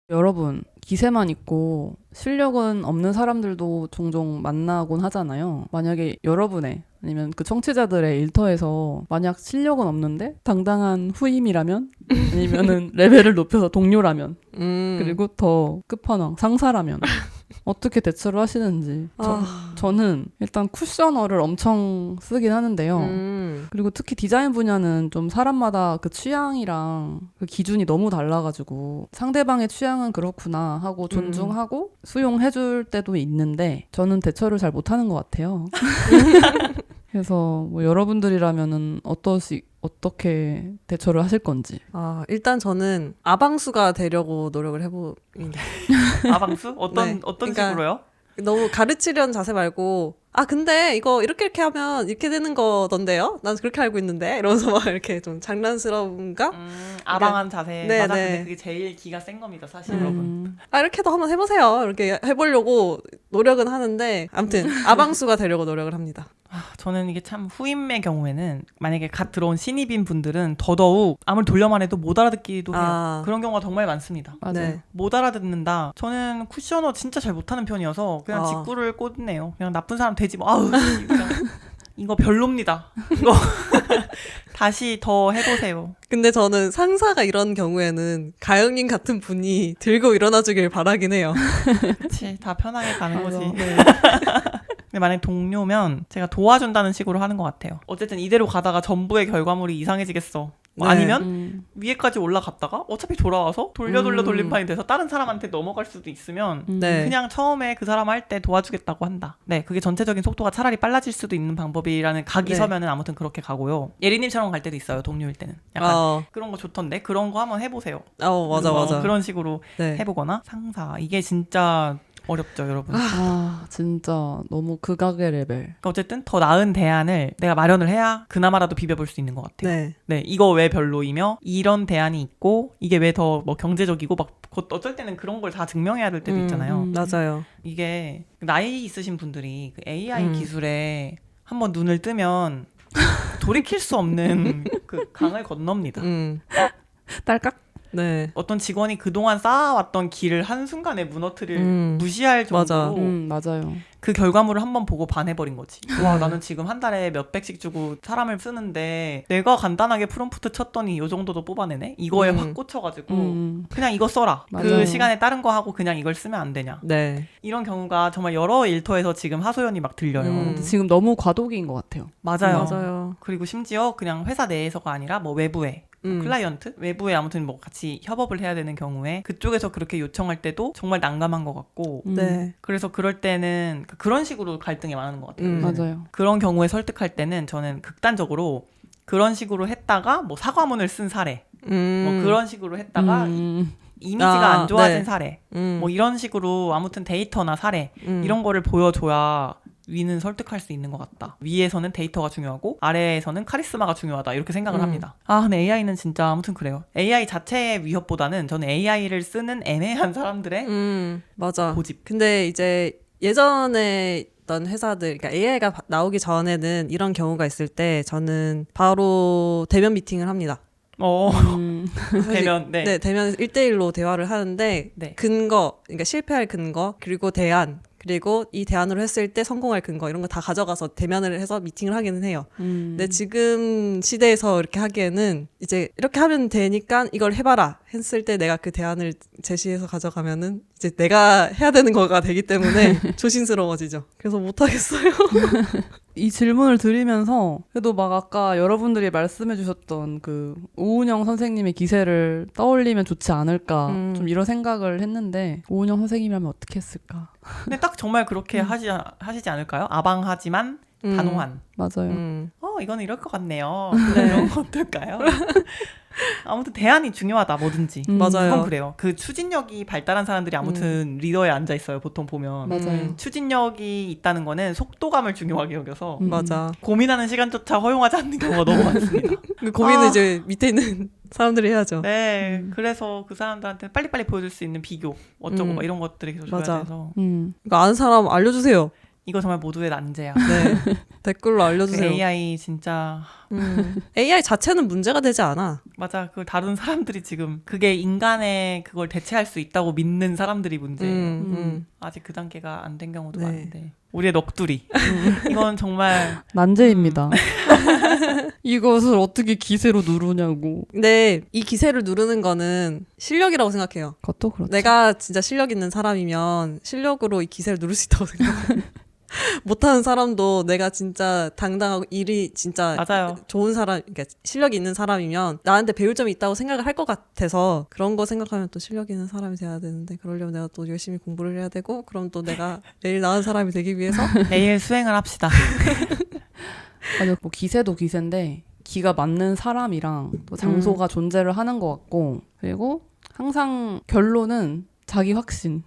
여러분, 기세만 있고 실력은 없는 사람들도 종종 만나곤 하잖아요. 만약에 여러분의 아니면 그 청취자들의 일터에서 만약 실력은 없는데 당당한 후임이라면 아니면은 레벨을 높여서 동료라면 그리고 더 끝판왕 상사라면 어떻게 대처를 하시는지 저는 일단 쿠셔너를 엄청 쓰긴 하는데요. 그리고 특히 디자인 분야는 좀 사람마다 그 취향이랑 그 기준이 너무 달라가지고 상대방의 취향은 그렇구나 하고 존중하고 수용해줄 때도 있는데 저는 대처를 잘 못하는 것 같아요. 그래서 뭐 여러분들이라면은 어떻게 대처를 하실 건지. 일단 저는 아방수가 되려고 노력을 해봅니다. 아방수? 어떤 그러니까 식으로요? 너무 가르치려는 자세 말고 근데 이거 이렇게 하면 이렇게 되는 거던데요? 난 그렇게 알고 있는데 이러면서 막 이렇게 좀 장난스러운가? 아방한 자세. 네, 맞아. 네. 근데 그게 제일 기가 센 겁니다, 사실 여러분. 이렇게도 한번 해보세요. 이렇게 해보려고 노력은 하는데 아무튼 아방수가 되려고 노력을 합니다. 저는 이게 참 후임의 경우에는 만약에 갓 들어온 신입인 분들은 더더욱 아무리 돌려만 해도 못 알아듣기도 해요. 그런 경우가 정말 많습니다. 맞아요. 네. 못 알아듣는다. 저는 쿠셔너 진짜 잘 못하는 편이어서 그냥 직구를 꽂네요. 그냥 나쁜 사람 되지 뭐. 그냥 이거 별로입니다. 이거 다시 더 해보세요. 근데 저는 상사가 이런 경우에는 가영님 같은 분이 들고 일어나주길 바라긴 해요. 그치, 다 편하게 가는 거지. 네. 근데 만약에 동료면 제가 도와준다는 식으로 하는 것 같아요. 어쨌든 이대로 가다가 전부의 결과물이 이상해지겠어. 뭐 네. 아니면 위에까지 올라갔다가 어차피 돌아와서 돌려 돌림판이 돼서 다른 사람한테 넘어갈 수도 있으면 네. 그냥 처음에 그 사람 할 때 도와주겠다고 한다. 네, 그게 전체적인 속도가 차라리 빨라질 수도 있는 방법이라는 각이 네. 서면은 아무튼 그렇게 가고요. 예리님처럼 갈 때도 있어요. 동료일 때는 약간 그런 거 좋던데 그런 거 한번 해보세요. 맞아. 그런 식으로 네. 해보거나 상사 이게 진짜 어렵죠, 여러분. 진짜 너무 극악의 레벨. 그러니까 어쨌든 더 나은 대안을 내가 마련을 해야 그나마라도 비벼볼 수 있는 것 같아요. 네. 네, 이거 왜 별로이며 이런 대안이 있고 이게 왜 더 뭐 경제적이고 막 어쩔 때는 그런 걸 다 증명해야 될 때도 있잖아요. 맞아요. 이게 나이 있으신 분들이 그 AI 기술에 한번 눈을 뜨면 돌이킬 수 없는 그 강을 건넙니다. 딸깍? 네. 어떤 직원이 그동안 쌓아왔던 길을 한순간에 무너뜨릴 무시할 맞아. 정도로 맞아요. 그 결과물을 한번 보고 반해버린 거지. 와, 나는 지금 한 달에 몇 백씩 주고 사람을 쓰는데 내가 간단하게 프롬프트 쳤더니 이 정도도 뽑아내네? 이거에 확 꽂혀가지고 그냥 이거 써라. 그 맞아요. 시간에 다른 거 하고 그냥 이걸 쓰면 안 되냐. 네. 이런 경우가 정말 여러 일터에서 지금 하소연이 막 들려요. 지금 너무 과도기인 것 같아요. 맞아요. 그리고 심지어 그냥 회사 내에서가 아니라 뭐 외부에 클라이언트? 외부에 아무튼 뭐 같이 협업을 해야 되는 경우에 그쪽에서 그렇게 요청할 때도 정말 난감한 것 같고 네. 그래서 그럴 때는 그런 식으로 갈등이 많은 것 같아요. 맞아요. 그런 경우에 설득할 때는 저는 극단적으로 그런 식으로 했다가 뭐 사과문을 쓴 사례 뭐 그런 식으로 했다가 이미지가 안 좋아진 네. 사례 뭐 이런 식으로 아무튼 데이터나 사례 이런 거를 보여줘야 위는 설득할 수 있는 것 같다. 위에서는 데이터가 중요하고 아래에서는 카리스마가 중요하다. 이렇게 생각을 합니다. 근데 AI는 진짜 아무튼 그래요. AI 자체의 위협보다는 저는 AI를 쓰는 애매한 사람들의 맞아. 고집. 근데 이제 예전에 있던 회사들, 그러니까 AI가 나오기 전에는 이런 경우가 있을 때 저는 바로 대면 미팅을 합니다. 대면, 네. 네, 대면에서 1대1로 대화를 하는데 네. 근거, 그러니까 실패할 근거, 그리고 대안, 그리고 이 대안으로 했을 때 성공할 근거 이런 거 다 가져가서 대면을 해서 미팅을 하기는 해요. 근데 지금 시대에서 이렇게 하기에는 이제 이렇게 하면 되니까 이걸 해봐라 했을 때 내가 그 대안을 제시해서 가져가면은 이제 내가 해야 되는 거가 되기 때문에 조심스러워지죠. 그래서 못하겠어요. 이 질문을 드리면서 그래도 막 아까 여러분들이 말씀해 주셨던 그 오은영 선생님의 기세를 떠올리면 좋지 않을까 좀 이런 생각을 했는데 오은영 선생님이라면 어떻게 했을까? 근데 딱 정말 그렇게 하시지 않을까요? 아방하지만 단호한. 맞아요. 이거는 이럴 것 같네요. 이런 거 어떨까요? 아무튼 대안이 중요하다 뭐든지. 맞아요. 그건 그래요. 그 추진력이 발달한 사람들이 아무튼 리더에 앉아 있어요. 보통 보면. 맞아요. 추진력이 있다는 거는 속도감을 중요하게 여겨서 맞아. 고민하는 시간조차 허용하지 않는 경우가 너무 많습니다. 그 고민은 이제 밑에 있는 사람들이 해야죠. 네, 그래서 그 사람들한테 빨리빨리 보여줄 수 있는 비교 어쩌고 막 이런 것들이 계속 줘야 맞아. 돼서 이거 아는 사람 알려주세요. 이거 정말 모두의 난제야. 네. 댓글로 알려주세요. AI 진짜 AI 자체는 문제가 되지 않아. 맞아. 그걸 다룬 사람들이 지금 그게 인간의 그걸 대체할 수 있다고 믿는 사람들이 문제예요. 아직 그 단계가 안 된 경우도 네. 많은데 우리의 넋두리 이건 정말 난제입니다. 이것을 어떻게 기세로 누르냐고. 근데 이 기세를 누르는 거는 실력이라고 생각해요. 그것도 그렇죠. 내가 진짜 실력 있는 사람이면 실력으로 이 기세를 누를 수 있다고 생각해요. 못하는 사람도 내가 진짜 당당하고 일이 진짜 맞아요. 좋은 사람, 그러니까 실력이 있는 사람이면 나한테 배울 점이 있다고 생각을 할 것 같아서 그런 거 생각하면 또 실력 있는 사람이 돼야 되는데 그러려면 내가 또 열심히 공부를 해야 되고 그럼 또 내가 내일 나은 사람이 되기 위해서 내일 수행을 합시다. 맞아. 뭐 기세도 기세인데 기가 맞는 사람이랑 또 장소가 존재를 하는 것 같고 그리고 항상 결론은 자기 확신.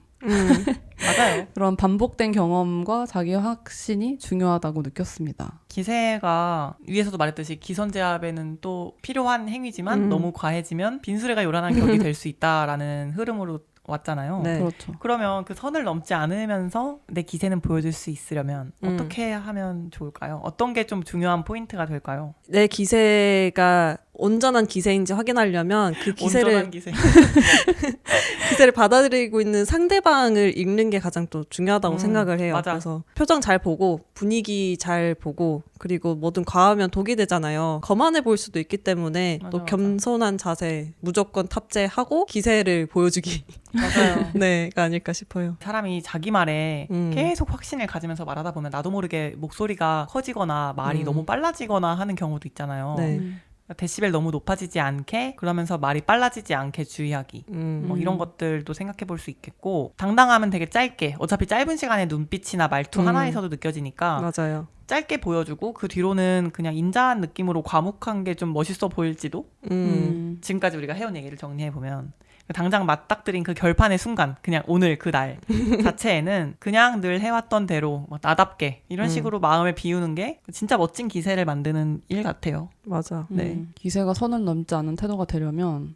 맞아요. 그런 반복된 경험과 자기 확신이 중요하다고 느꼈습니다. 기세가 위에서도 말했듯이 기선제압에는 또 필요한 행위지만 너무 과해지면 빈수레가 요란한 격이 될 수 있다라는 흐름으로 왔잖아요. 네. 그렇죠. 그러면 그 선을 넘지 않으면서 내 기세는 보여줄 수 있으려면 어떻게 하면 좋을까요? 어떤 게 좀 중요한 포인트가 될까요? 내 기세가 온전한 기세인지 확인하려면 그 온전한 기세를 기세. 기세를 받아들이고 있는 상대방을 읽는 게 가장 또 중요하다고 생각을 해요. 맞아. 그래서 표정 잘 보고 분위기 잘 보고 그리고 뭐든 과하면 독이 되잖아요. 거만해 보일 수도 있기 때문에 맞아, 또 맞아. 겸손한 자세 무조건 탑재하고 기세를 보여주기 맞아요. 네가 아닐까 싶어요. 사람이 자기 말에 계속 확신을 가지면서 말하다 보면 나도 모르게 목소리가 커지거나 말이 너무 빨라지거나 하는 경우도 있잖아요. 네. 데시벨 너무 높아지지 않게 그러면서 말이 빨라지지 않게 주의하기 뭐 이런 것들도 생각해 볼 수 있겠고 당당하면 되게 짧게 어차피 짧은 시간에 눈빛이나 말투 하나에서도 느껴지니까 맞아요. 짧게 보여주고 그 뒤로는 그냥 인자한 느낌으로 과묵한 게 좀 멋있어 보일지도 지금까지 우리가 해온 얘기를 정리해 보면 당장 맞닥뜨린 그 결판의 순간 그냥 오늘 그 날 자체에는 그냥 늘 해왔던 대로 막 나답게 이런 식으로 마음을 비우는 게 진짜 멋진 기세를 만드는 일 같아요. 맞아. 네. 기세가 선을 넘지 않은 태도가 되려면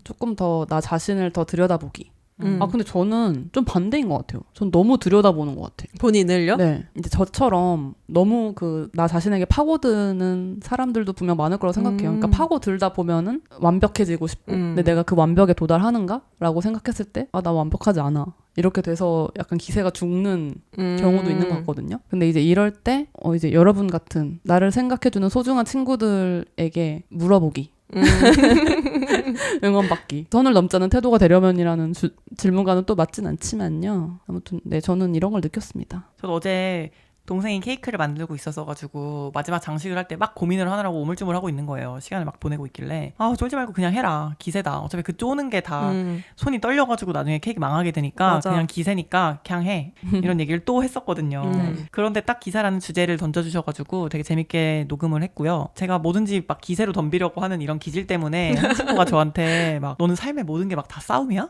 조금 더 나 자신을 더 들여다보기. 아 근데 저는 좀 반대인 것 같아요. 전 너무 들여다보는 것 같아. 본인을요? 네, 이제 저처럼 너무 그 나 자신에게 파고드는 사람들도 분명 많을 거라고 생각해요. 그러니까 파고들다 보면은 완벽해지고 싶고, 근데 내가 그 완벽에 도달하는가라고 생각했을 때, 아, 나 완벽하지 않아. 이렇게 돼서 약간 기세가 죽는 경우도 있는 것 같거든요. 근데 이제 이럴 때, 이제 여러분 같은 나를 생각해주는 소중한 친구들에게 물어보기. 응원받기. 선을 넘지 않은 태도가 되려면이라는 질문과는 또 맞진 않지만요. 아무튼 네, 저는 이런 걸 느꼈습니다. 저도 어제 동생이 케이크를 만들고 있었어가지고 마지막 장식을 할 때 막 고민을 하느라고 우물쭈물하고 있는 거예요. 시간을 막 보내고 있길래 아 쫄지 말고 그냥 해라. 기세다. 어차피 그 쪼는 게 다 손이 떨려가지고 나중에 케이크 망하게 되니까 맞아. 그냥 기세니까 그냥 해. 이런 얘기를 또 했었거든요. 그런데 딱 기사라는 주제를 던져주셔가지고 되게 재밌게 녹음을 했고요. 제가 뭐든지 막 기세로 덤비려고 하는 이런 기질 때문에 한 친구가 저한테 막 너는 삶의 모든 게 막 다 싸움이야?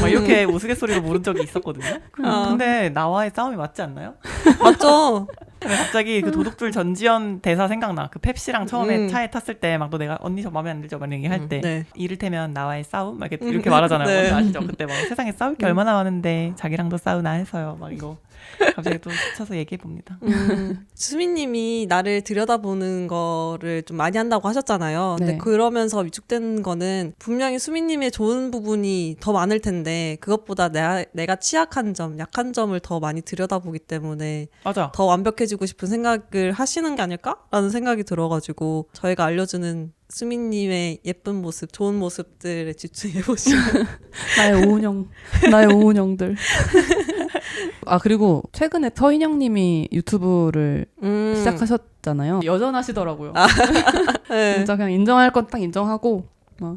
막 이렇게 우스갯소리로 물은 적이 있었거든요. 근데 나와의 싸움이 맞지 않나요? 맞죠? 근데 갑자기 그 도둑들 전지현 대사 생각나. 그 펩시랑 처음에 차에 탔을 때 막 너 내가 언니 저 마음에 안 들죠? 막 얘기할 때 네. 이를테면 나와의 싸움? 막 이렇게 말하잖아요. 네. 뭔지 아시죠? 그때 막 세상에 싸울 게 얼마나 많은데 자기랑도 싸우나 해서요. 막 이거 갑자기 또 스쳐서 얘기해 봅니다. 수미님이 나를 들여다보는 거를 좀 많이 한다고 하셨잖아요. 근데 네. 그러면서 위축된 거는 분명히 수미님의 좋은 부분이 더 많을 텐데 그것보다 내가 취약한 점, 약한 점을 더 많이 들여다보기 때문에 맞아. 더 완벽해지고 싶은 생각을 하시는 게 아닐까라는 생각이 들어가지고 저희가 알려주는 수미님의 예쁜 모습, 좋은 모습들에 집중해보시면 나의 오은영들. 아, 그리고 최근에 서인영님이 유튜브를 시작하셨잖아요. 여전하시더라고요. 네. 진짜 그냥 인정할 건 딱 인정하고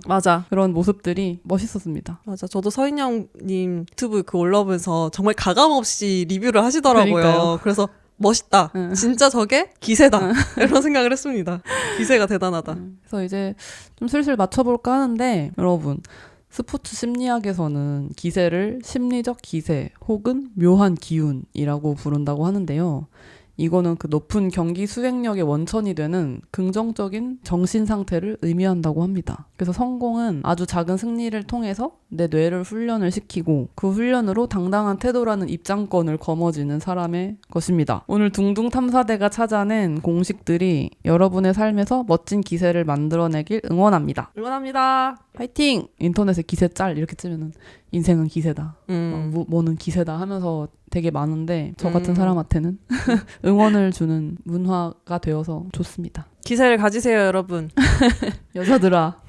맞아. 그런 모습들이 멋있었습니다. 맞아. 저도 서인영님 유튜브 그 올라오면서 정말 가감없이 리뷰를 하시더라고요. 그러니까요. 그래서 멋있다. 응. 진짜 저게 기세다. 이런 생각을 했습니다. 기세가 대단하다. 그래서 이제 좀 슬슬 맞춰볼까 하는데 여러분 스포츠 심리학에서는 기세를 심리적 기세 혹은 묘한 기운이라고 부른다고 하는데요. 이거는 그 높은 경기 수행력의 원천이 되는 긍정적인 정신 상태를 의미한다고 합니다. 그래서 성공은 아주 작은 승리를 통해서 내 뇌를 훈련을 시키고 그 훈련으로 당당한 태도라는 입장권을 거머쥐는 사람의 것입니다. 오늘 둥둥 탐사대가 찾아낸 공식들이 여러분의 삶에서 멋진 기세를 만들어내길 응원합니다. 응원합니다. 파이팅! 인터넷에 기세 짤 이렇게 치면은 인생은 기세다. 뭐는 기세다 하면서 되게 많은데 저 같은 사람한테는 응원을 주는 문화가 되어서 좋습니다. 기세를 가지세요, 여러분. 여자들아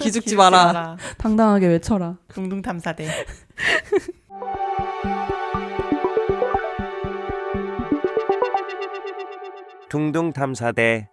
기죽지 마라. 당당하게 외쳐라. 둥둥 탐사대. 둥둥 탐사대